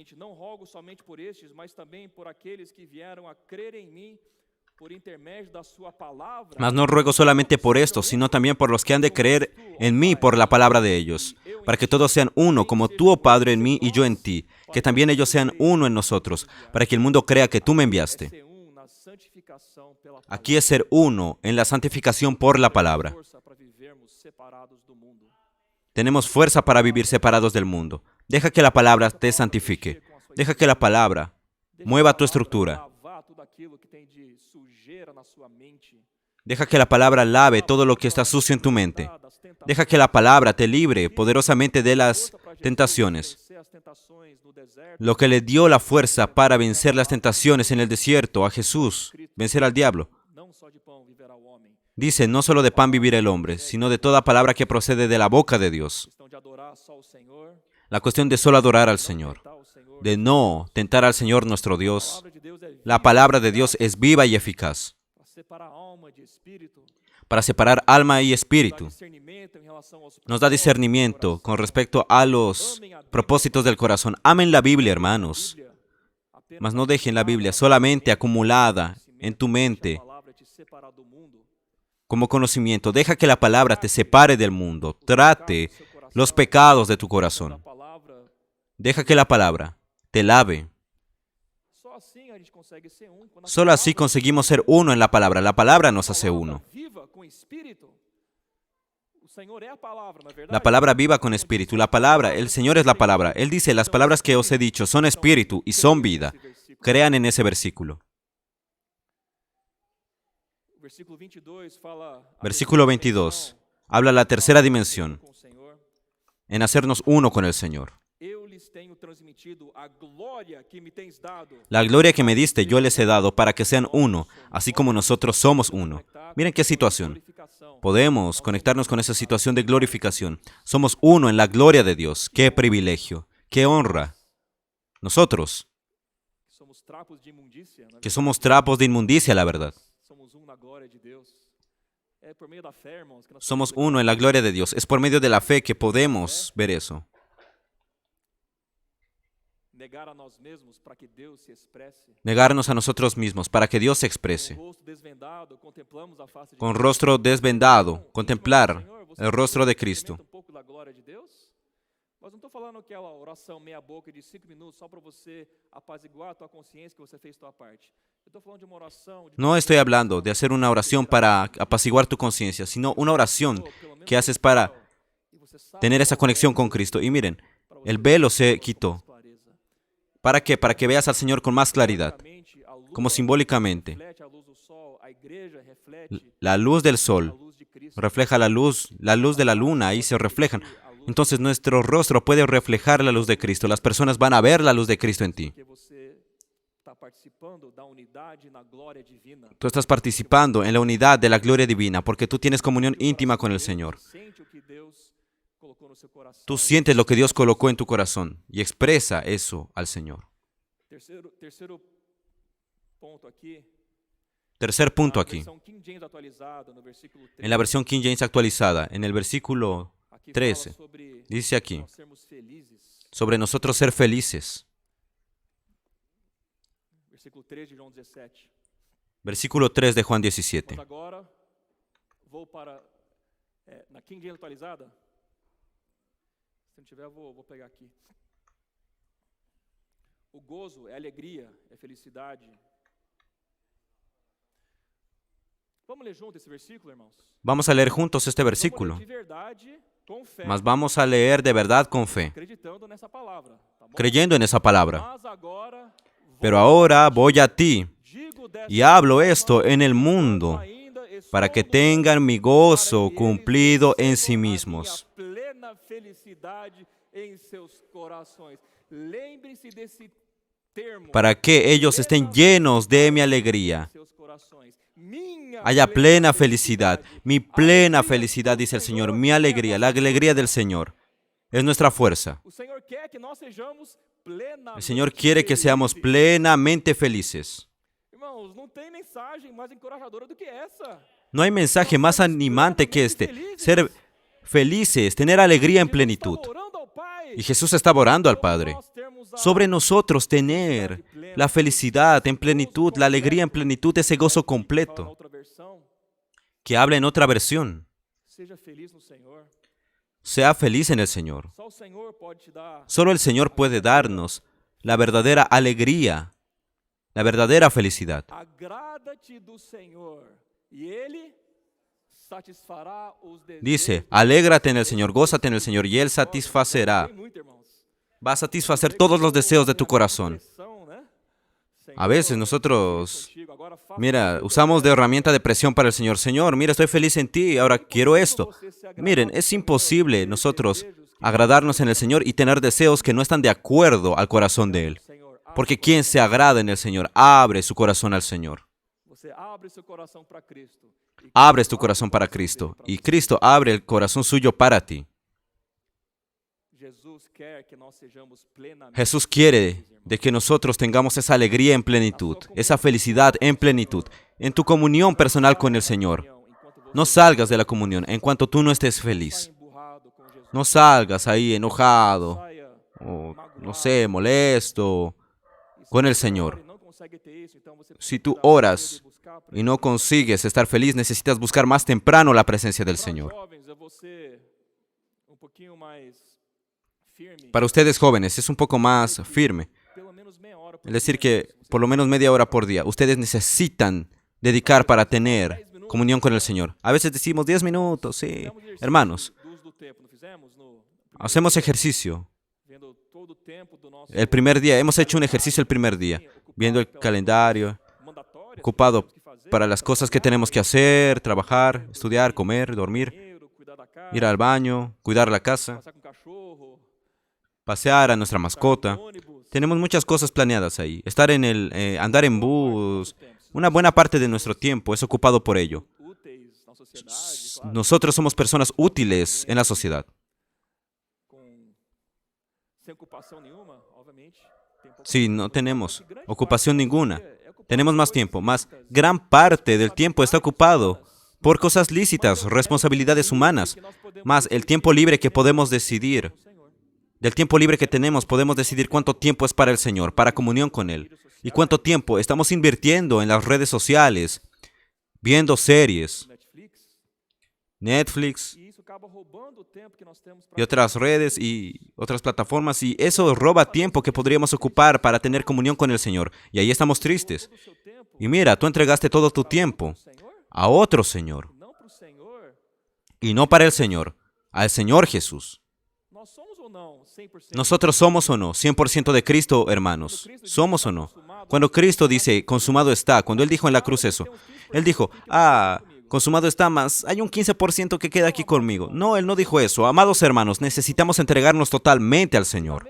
Mas no ruego solamente por esto, sino también por los que han de creer en mí por la palabra de ellos, para que todos sean uno, como tú, oh Padre, en mí y yo en ti, que también ellos sean uno en nosotros, para que el mundo crea que tú me enviaste. Aquí es ser uno en la santificación por la palabra. Tenemos fuerza para vivir separados del mundo. Deja que la palabra te santifique. Deja que la palabra mueva tu estructura. Deja que la palabra lave todo lo que está sucio en tu mente. Deja que la palabra te libre poderosamente de las tentaciones. Lo que le dio la fuerza para vencer las tentaciones en el desierto a Jesús, vencer al diablo. Dice, no solo de pan vivirá el hombre, sino de toda palabra que procede de la boca de Dios. La cuestión de solo adorar al Señor, de no tentar al Señor nuestro Dios. La palabra de Dios es viva y eficaz para separar alma y espíritu. Nos da discernimiento con respecto a los propósitos del corazón. Amen la Biblia, hermanos, mas no dejen la Biblia solamente acumulada en tu mente como conocimiento. Deja que la palabra te separe del mundo, trate los pecados de tu corazón. Deja que la palabra te lave. Solo así conseguimos ser uno en la palabra. La palabra nos hace uno. La palabra viva con espíritu. La palabra, el Señor es la palabra. Él dice, las palabras que os he dicho son espíritu y son vida. Crean en ese versículo. Versículo 22. Habla la tercera dimensión, en hacernos uno con el Señor. La gloria que me diste yo les he dado para que sean uno, así como nosotros somos uno. Miren qué situación. Podemos conectarnos con esa situación de glorificación. Somos uno en la gloria de Dios. ¡Qué privilegio! ¡Qué honra! Nosotros que somos trapos de inmundicia, la verdad. Somos uno en la gloria de Dios. Es por medio de la fe que podemos ver eso. Negarnos a nosotros mismos para que Dios se exprese. Con rostro desvendado, contemplar el rostro de Cristo. Mas não estou falando aquela oração meia boca de 5 minutos só para você apaziguar a tua consciência que você fez tua parte. Eu estou falando de uma oração. No estoy hablando de hacer una oración para apaciguar tu conciencia, sino una oración que haces para tener esa conexión con Cristo. Y miren, el velo se quitó. ¿Para qué? Para que veas al Señor con más claridad, como simbólicamente. La luz del sol refleja la luz de la luna, ahí se reflejan. Entonces nuestro rostro puede reflejar la luz de Cristo. Las personas van a ver la luz de Cristo en ti. Tú estás participando en la unidad de la gloria divina porque tú tienes comunión íntima con el Señor. Tú sientes lo que Dios colocó en tu corazón y expresa eso al Señor. Tercer punto aquí. En la versión King James actualizada, en el versículo 13, dice aquí, sobre nosotros ser felices. Versículo 3 de Juan 17. O gozo é alegria, é felicidade. Vamos ler junto esse versículo, irmãos? Vamos a leer juntos este versículo. Mas vamos a leer de verdad con fe, creyendo en esa palabra. Pero ahora voy a ti y hablo esto en el mundo para que tengan mi gozo cumplido en sí mismos. Para que ellos estén llenos de mi alegría. Haya plena felicidad. Mi plena felicidad, dice el Señor. Mi alegría, la alegría del Señor. Es nuestra fuerza. El Señor quiere que seamos plenamente felices. No hay mensaje más animante que este. Ser felices, tener alegría en plenitud. Y Jesús estaba orando al Padre. Sobre nosotros tener la felicidad en plenitud, la alegría en plenitud, ese gozo completo. Que habla en otra versión. Sea feliz en el Señor. Solo el Señor puede darnos la verdadera alegría, la verdadera felicidad. Dice, alégrate en el Señor, gózate en el Señor y Él satisfacerá. Va a satisfacer todos los deseos de tu corazón. A veces nosotros, mira, usamos de herramienta de presión para el Señor. Señor, mira, estoy feliz en ti, ahora quiero esto. Miren, es imposible nosotros agradarnos en el Señor y tener deseos que no están de acuerdo al corazón de Él. Porque quien se agrada en el Señor, abre su corazón al Señor. Abres tu corazón para Cristo y Cristo abre el corazón suyo para ti. Jesús quiere de que nosotros tengamos esa alegría en plenitud, esa felicidad en plenitud, en tu comunión personal con el Señor. No salgas de la comunión en cuanto tú no estés feliz. No salgas ahí enojado, o no sé, molesto con el Señor. Si tú oras y no consigues estar feliz, necesitas buscar más temprano la presencia del Señor. Para ustedes jóvenes es un poco más firme. Es decir que por lo menos media hora por día. Ustedes necesitan dedicar para tener comunión con el Señor. A veces decimos 10 minutos, sí. Hermanos, hacemos ejercicio. El primer día, hemos hecho un ejercicio el primer día, viendo el calendario, ocupado para las cosas que tenemos que hacer, trabajar, estudiar, comer, dormir, ir al baño, cuidar la casa, pasear a nuestra mascota. Tenemos muchas cosas planeadas ahí. Andar en bus, una buena parte de nuestro tiempo es ocupado por ello. Nosotros somos personas útiles en la sociedad. Sí, no tenemos ocupación ninguna. Tenemos más tiempo, mas gran parte del tiempo está ocupado por cosas lícitas, responsabilidades humanas. Más el tiempo libre que podemos decidir, del tiempo libre que tenemos, podemos decidir cuánto tiempo es para el Señor, para comunión con Él. Y cuánto tiempo estamos invirtiendo en las redes sociales, viendo series, Netflix y otras redes y otras plataformas. Y eso roba tiempo que podríamos ocupar para tener comunión con el Señor. Y ahí estamos tristes. Y mira, tú entregaste todo tu tiempo a otro Señor. Y no para el Señor, al Señor Jesús. Nosotros somos o no 100% de Cristo, hermanos. ¿Somos o no? Cuando Cristo dice, consumado está, cuando Él dijo en la cruz eso, Él dijo, consumado está, más hay un 15% que queda aquí conmigo. No, Él no dijo eso. Amados hermanos, necesitamos entregarnos totalmente al Señor.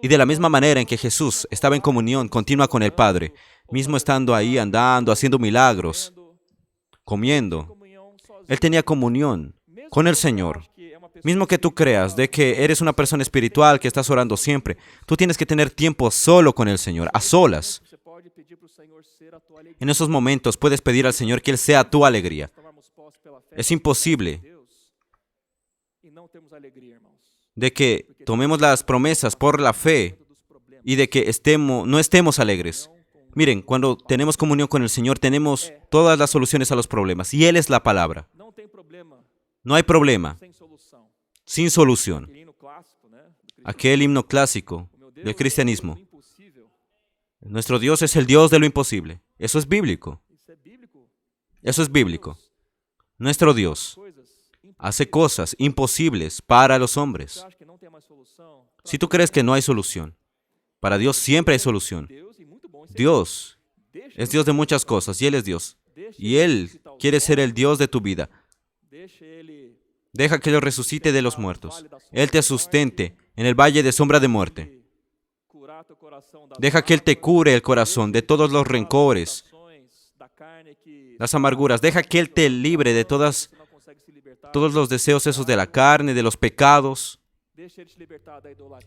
Y de la misma manera en que Jesús estaba en comunión continua con el Padre, mismo estando ahí andando, haciendo milagros, comiendo, Él tenía comunión con el Señor. Mismo que tú creas de que eres una persona espiritual, que estás orando siempre, tú tienes que tener tiempo solo con el Señor, a solas. En esos momentos puedes pedir al Señor que Él sea tu alegría. Es imposible de que tomemos las promesas por la fe y de que no estemos alegres. Miren, cuando tenemos comunión con el Señor, tenemos todas las soluciones a los problemas. Y Él es la palabra. No hay problema sin solución. Aquel himno clásico del cristianismo. Nuestro Dios es el Dios de lo imposible. Eso es bíblico. Eso es bíblico. Nuestro Dios hace cosas imposibles para los hombres. Si tú crees que no hay solución, para Dios siempre hay solución. Dios es Dios de muchas cosas y Él es Dios. Y Él quiere ser el Dios de tu vida. Deja que Él resucite de los muertos. Él te sustente en el valle de sombra de muerte. Deja que Él te cure el corazón de todos los rencores, las amarguras. Deja que Él te libre de todos los deseos esos de la carne, de los pecados.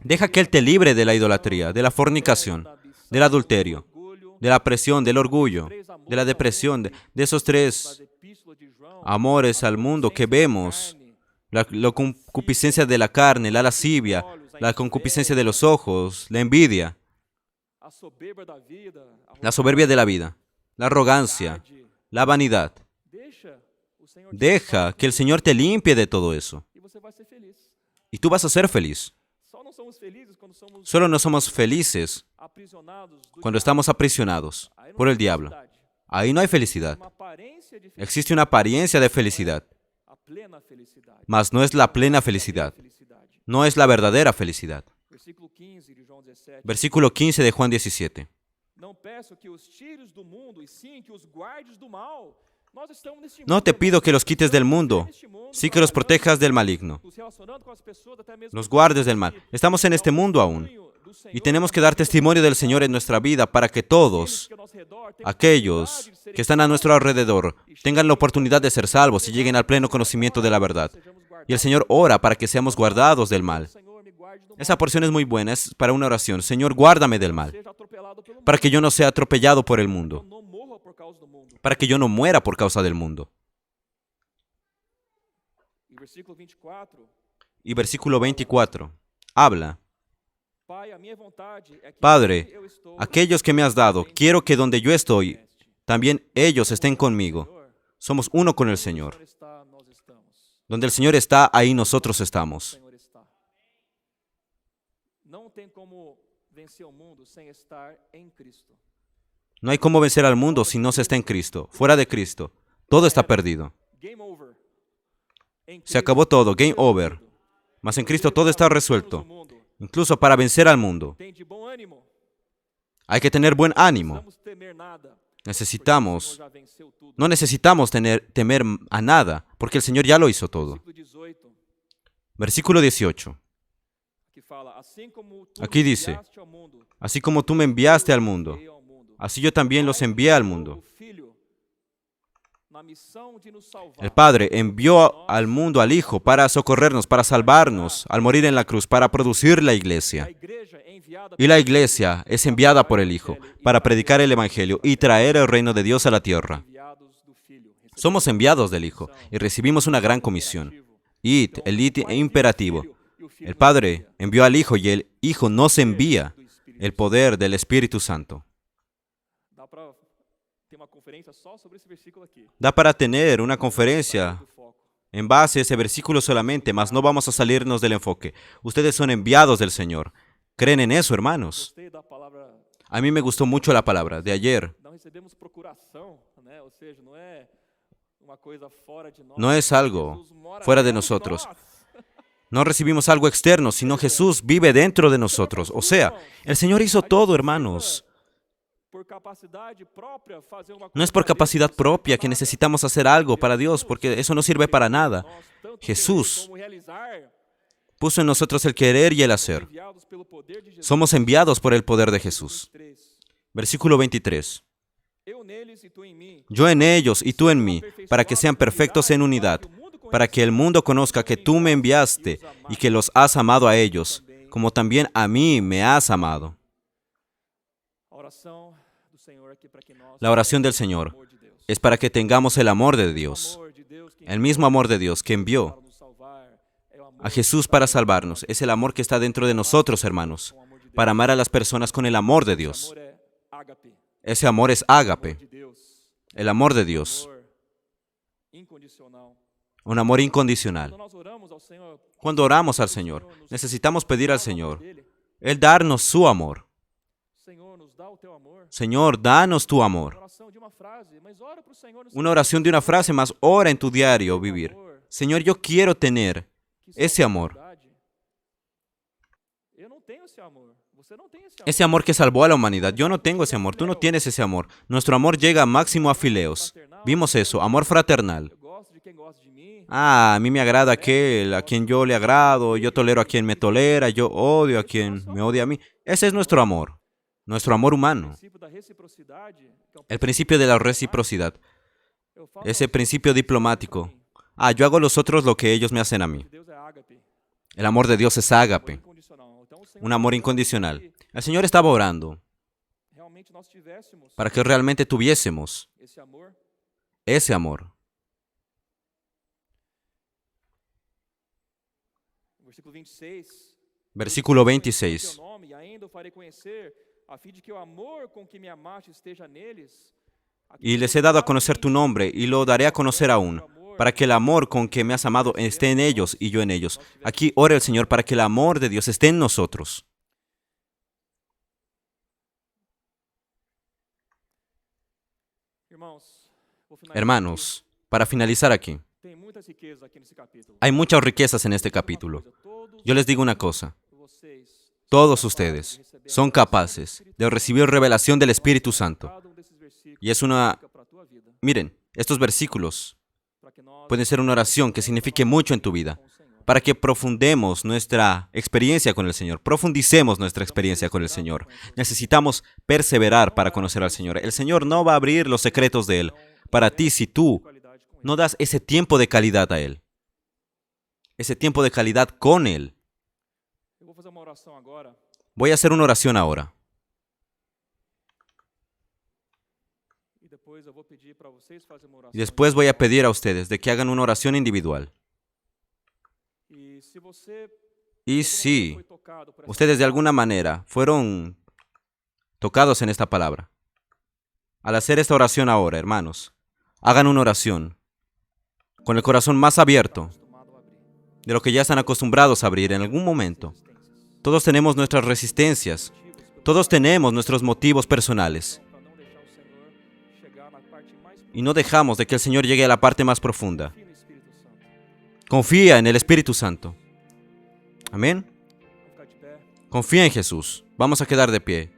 Deja que Él te libre de la idolatría, de la fornicación, del adulterio, de la presión, del orgullo, de la depresión, de esos tres amores al mundo que vemos. La concupiscencia de la carne, la lascivia, la concupiscencia de los ojos, la envidia, la soberbia de la vida, la arrogancia, la vanidad. Deja que el Señor te limpie de todo eso. Y tú vas a ser feliz. Solo no somos felices cuando estamos aprisionados por el diablo. Ahí no hay felicidad. Existe una apariencia de felicidad, mas no es la plena felicidad. No es la verdadera felicidad. Versículo 15 de Juan 17. No te pido que los quites del mundo, sí que los protejas del maligno. Los guardes del mal. Estamos en este mundo aún. Y tenemos que dar testimonio del Señor en nuestra vida para que todos, aquellos que están a nuestro alrededor, tengan la oportunidad de ser salvos y lleguen al pleno conocimiento de la verdad. Y el Señor ora para que seamos guardados del mal. Esa porción es muy buena, es para una oración. Señor, guárdame del mal, para que yo no sea atropellado por el mundo, para que yo no muera por causa del mundo. Y versículo 24, habla. Padre, aquellos que me has dado, quiero que donde yo estoy, también ellos estén conmigo. Somos uno con el Señor. Donde el Señor está, ahí nosotros estamos. No hay cómo vencer al mundo si no se está en Cristo. Fuera de Cristo, todo está perdido. Se acabó todo, game over. Mas en Cristo todo está resuelto. Incluso para vencer al mundo. Hay que tener buen ánimo. No necesitamos temer a nada, porque el Señor ya lo hizo todo. Versículo 18. Aquí dice, así como tú me enviaste al mundo, así yo también los envié al mundo. na missão de nos salvar. El Padre envió al mundo al Hijo para socorrernos, para salvarnos, al morir en la cruz, para producir la A iglesia. igreja é enviada Y la iglesia es enviada por el Hijo para predicar el Evangelio y traer el reino de Dios a la tierra. enviados do Filho. Somos enviados del Hijo y recibimos una gran comisión. Id, el id imperativo. El Padre envió al Hijo y el Hijo nos envía el poder del Espíritu Santo. Dá para ter uma conferência só sobre esse versículo aqui. Da para tener una conferencia Do foco. en base a ese versículo solamente, mas no vamos a salirnos del enfoque. Ustedes son enviados del Señor. ¿Creen en eso, hermanos? Gostei da palavra. A mí me gustó mucho la palabra de ayer. Não recebemos procuração, né? Ou seja, não é uma coisa fora de nós. No es algo Jesus mora fuera de dentro nosotros. nós. No recibimos algo externo, sino Jesús vive dentro de nosotros. O sea, el Señor hizo todo, hermanos. Por capacidade própria, fazer uma No es por capacidad propia que necesitamos hacer algo para Dios, porque eso no sirve para nada. nós tanto Jesús querer como realizar, puso en nosotros el querer y el hacer. enviados pelo poder de Jesus. Somos enviados por el poder de Jesús. 3. Versículo 23. Eu neles e tu em mim, Yo en ellos y tú en mí, para que sean perfectos en unidad, para que el mundo conozca que tú me enviaste y que los has amado a ellos, como también a mí me has amado. a oração do Senhor aqui para que nós La oración del Señor amor de Deus. es para que tengamos el amor de Dios, Amor de Deus que el mismo amor de Dios que envió para nos salvar, é o amor a Jesús para salvarnos. Es el amor que está dentro de nosotros, hermanos, para amar a las personas con el amor de Dios. amor é ágape, Ese amor es ágape, de Deus, el amor de Dios, amor incondicional. un amor incondicional. Quando nós oramos ao Senhor, Cuando oramos al Señor, necesitamos pedir al Señor, dele, Él darnos su amor. Senhor, nos dá o teu amor. Señor, danos tu amor. Oração de uma frase, mas ora para o Senhor no Una oración de una frase, más ora en tu diario vivir. amor, Señor, yo quiero tener que ese amor. verdade. Eu não tenho esse amor. Você não tem esse amor. Ese amor que salvó a la humanidad. Yo no tengo ese amor, tú no tienes ese amor. Nuestro amor llega máximo a fileos. Vimos eso, amor fraternal. Eu gosto de quem gosta de mim. Ah, a mí me agrada aquel a quien yo le agrado, yo tolero a quien me tolera, yo odio a quien me odia a mí. Ese es nuestro amor humano, O princípio da reciprocidade, que é um el principio de la reciprocidad, eu falo ese principio diplomático. Ah, yo hago a los otros lo que ellos me hacen a mí. de Deus é ágape, El amor de Dios es ágape, incondicional. Então o Senhor un amor incondicional. El Señor estaba orando realmente nós tivéssemos para que realmente tuviésemos esse amor. ese amor. Versículo 26. Versículo Teu 26. nome, e ainda o farei conhecer, a fim de que o amor com que me amaste esteja neles. Y les he dado a conocer tu nombre y lo daré a conocer aún, para que el amor con que me has amado esté en ellos y yo en ellos. Aquí ora el Señor para que el amor de Dios esté en nosotros. Irmãos, vou finalizar Hermanos, para finalizar aquí, aqui. Tem muitas riquezas aqui nesse capítulo. hay muchas riquezas en este capítulo. Todos Yo les digo una cosa, vocês, todos ustedes son capaces de recibir revelación del Espíritu Santo. cada desses versículos Y es una... para a tua vida, Miren, estos versículos para que nós pueden ser una oración que signifique mucho en tu vida, para que profundemos nuestra experiencia con el Señor, profundicemos nuestra experiencia con el Señor. Necesitamos perseverar para conocer al Señor. El Señor no va a abrir los secretos de Él para ti si tú qualidade com ele. no das ese tiempo de calidad a Él, ese tiempo de calidad con Él. Eu vou fazer uma oração agora. Voy a hacer una oración ahora E depois eu vou pedir para vocês fazerem uma oração. y después voy a pedir a ustedes de que hagan una oración individual. E se você Y si foi tocado por essa ustedes de alguna manera fueron tocados en esta palabra, al hacer esta oración ahora, hermanos, hagan una oración con el corazón más abierto acostumado a abrir, de lo que ya están acostumbrados a abrir en algún momento. Todos tenemos nuestras resistencias, todos tenemos nuestros motivos personales para não deixar o Senhor chegar na parte mais y no dejamos de que el Señor llegue a la parte más profunda. profunda do Espírito Santo. Confía en el Espíritu Santo. Amén. Vamos ficar de pé. Confía en Jesús. Vamos a quedar de pie.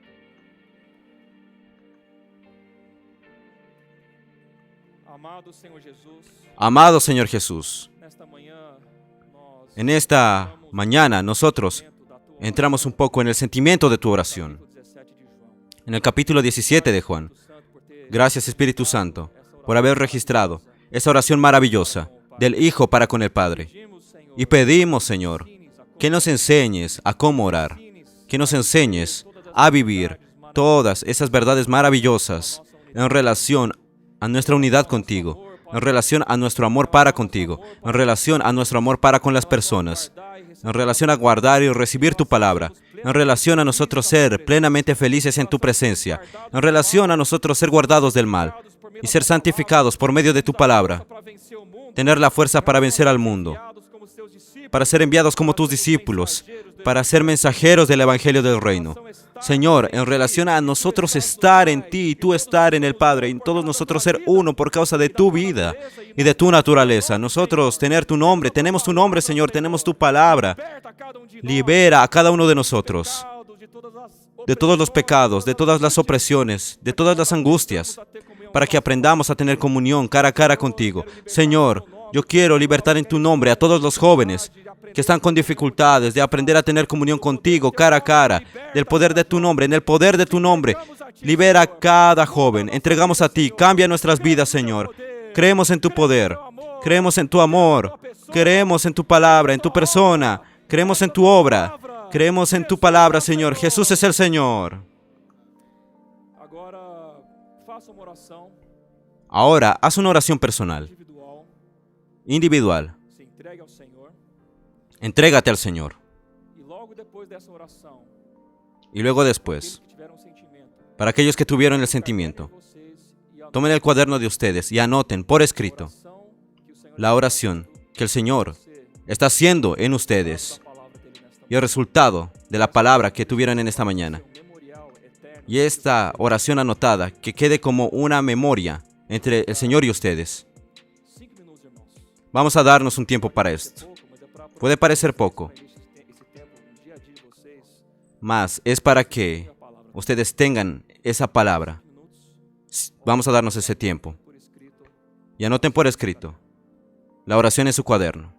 Amado Senhor Jesus, Amado Señor Jesús, nesta manhã nós en esta mañana nosotros da tua entramos un poco en el sentimiento de tu oración. capítulo 17 de João. En el capítulo 17 de Juan. Santo por ter Gracias Espíritu Santo por haber registrado esa oración maravillosa del Hijo para con el Padre. Y pedimos, Señor, que nos enseñes a cómo orar, que nos enseñes a vivir todas esas verdades maravillosas en relación a nuestra unidad contigo, en relación a nuestro amor para contigo, en relación a nuestro amor para con las personas, en relación a guardar y recibir tu palabra, en relación a nosotros ser plenamente felices en tu presencia, en relación a nosotros ser guardados del mal y ser santificados por medio de tu palabra, tener la fuerza para vencer al mundo, para ser enviados como tus discípulos, para ser mensajeros del Evangelio del Reino. Señor, en relación a nosotros estar en ti y tú estar en el Padre, y todos nosotros ser uno por causa de tu vida y de tu naturaleza. Nosotros tener tu nombre, tenemos tu nombre, Señor, tenemos tu palabra. Libera a cada uno de nosotros de todos los pecados, de todas las opresiones, de todas las angustias, para que aprendamos a tener comunión cara a cara contigo. Señor, yo quiero libertar en tu nombre a todos los jóvenes que están con dificultades de aprender a tener comunión contigo cara a cara, del poder de tu nombre, en el poder de tu nombre. Libera a cada joven, entregamos a ti, cambia nuestras vidas, Señor. Creemos en tu poder, creemos en tu amor, creemos en tu palabra, en tu persona, creemos en tu obra, creemos en tu palabra, Señor. Jesús es el Señor. Ahora, haz una oración personal, individual. Entrégate al Señor. Y luego después, para aquellos que tuvieron el sentimiento, tomen el cuaderno de ustedes y anoten por escrito la oración que el Señor está haciendo en ustedes y el resultado de la palabra que tuvieron en esta mañana. Y esta oración anotada que quede como una memoria entre el Señor y ustedes. Vamos a darnos un tiempo para esto. Puede parecer poco, mas es para que ustedes tengan esa palabra. Vamos a darnos ese tiempo. Y anoten por escrito la oración en su cuaderno.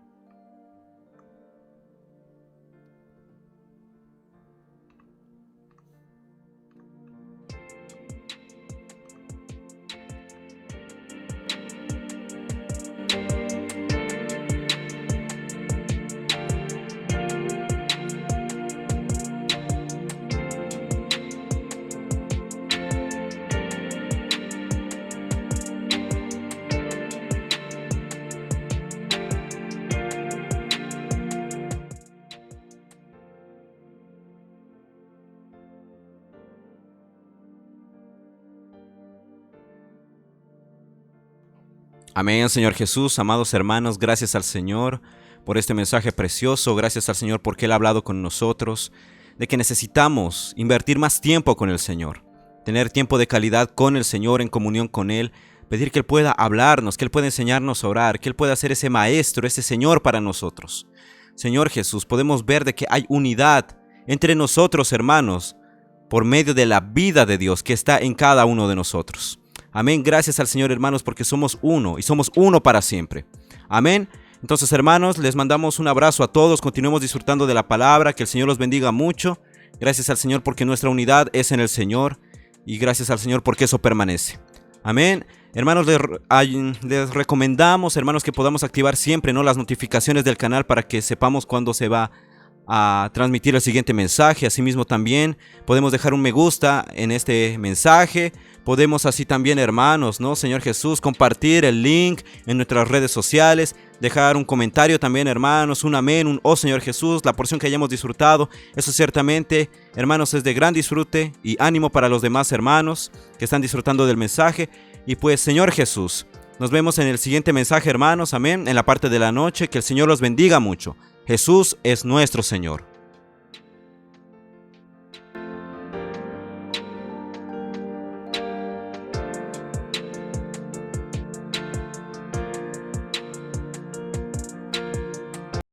Amén, Señor Jesús. Amados hermanos, gracias al Señor por este mensaje precioso. Gracias al Señor porque Él ha hablado con nosotros de que necesitamos invertir más tiempo con el Señor, tener tiempo de calidad con el Señor, en comunión con Él, pedir que Él pueda hablarnos, que Él pueda enseñarnos a orar, que Él pueda ser ese maestro, ese Señor para nosotros. Señor Jesús, podemos ver de que hay unidad entre nosotros, hermanos, por medio de la vida de Dios que está en cada uno de nosotros. Amén. Gracias al Señor, hermanos, porque somos uno y somos uno para siempre. Amén. Entonces, hermanos, les mandamos un abrazo a todos. Continuemos disfrutando de la palabra. Que el Señor los bendiga mucho. Gracias al Señor porque nuestra unidad es en el Señor. Y gracias al Señor porque eso permanece. Amén. Hermanos, les recomendamos, hermanos, que podamos activar siempre, ¿no?, las notificaciones del canal para que sepamos cuándo se va a transmitir el siguiente mensaje. Asimismo también podemos dejar un me gusta en este mensaje. Podemos así también, hermanos, ¿no?, Señor Jesús, compartir el link en nuestras redes sociales, dejar un comentario también, hermanos, un amén, un oh Señor Jesús, la porción que hayamos disfrutado. Eso ciertamente, hermanos, es de gran disfrute y ánimo para los demás hermanos que están disfrutando del mensaje. Y pues, Señor Jesús, nos vemos en el siguiente mensaje, hermanos, amén, en la parte de la noche. Que el Señor los bendiga mucho. Jesús es nuestro Señor.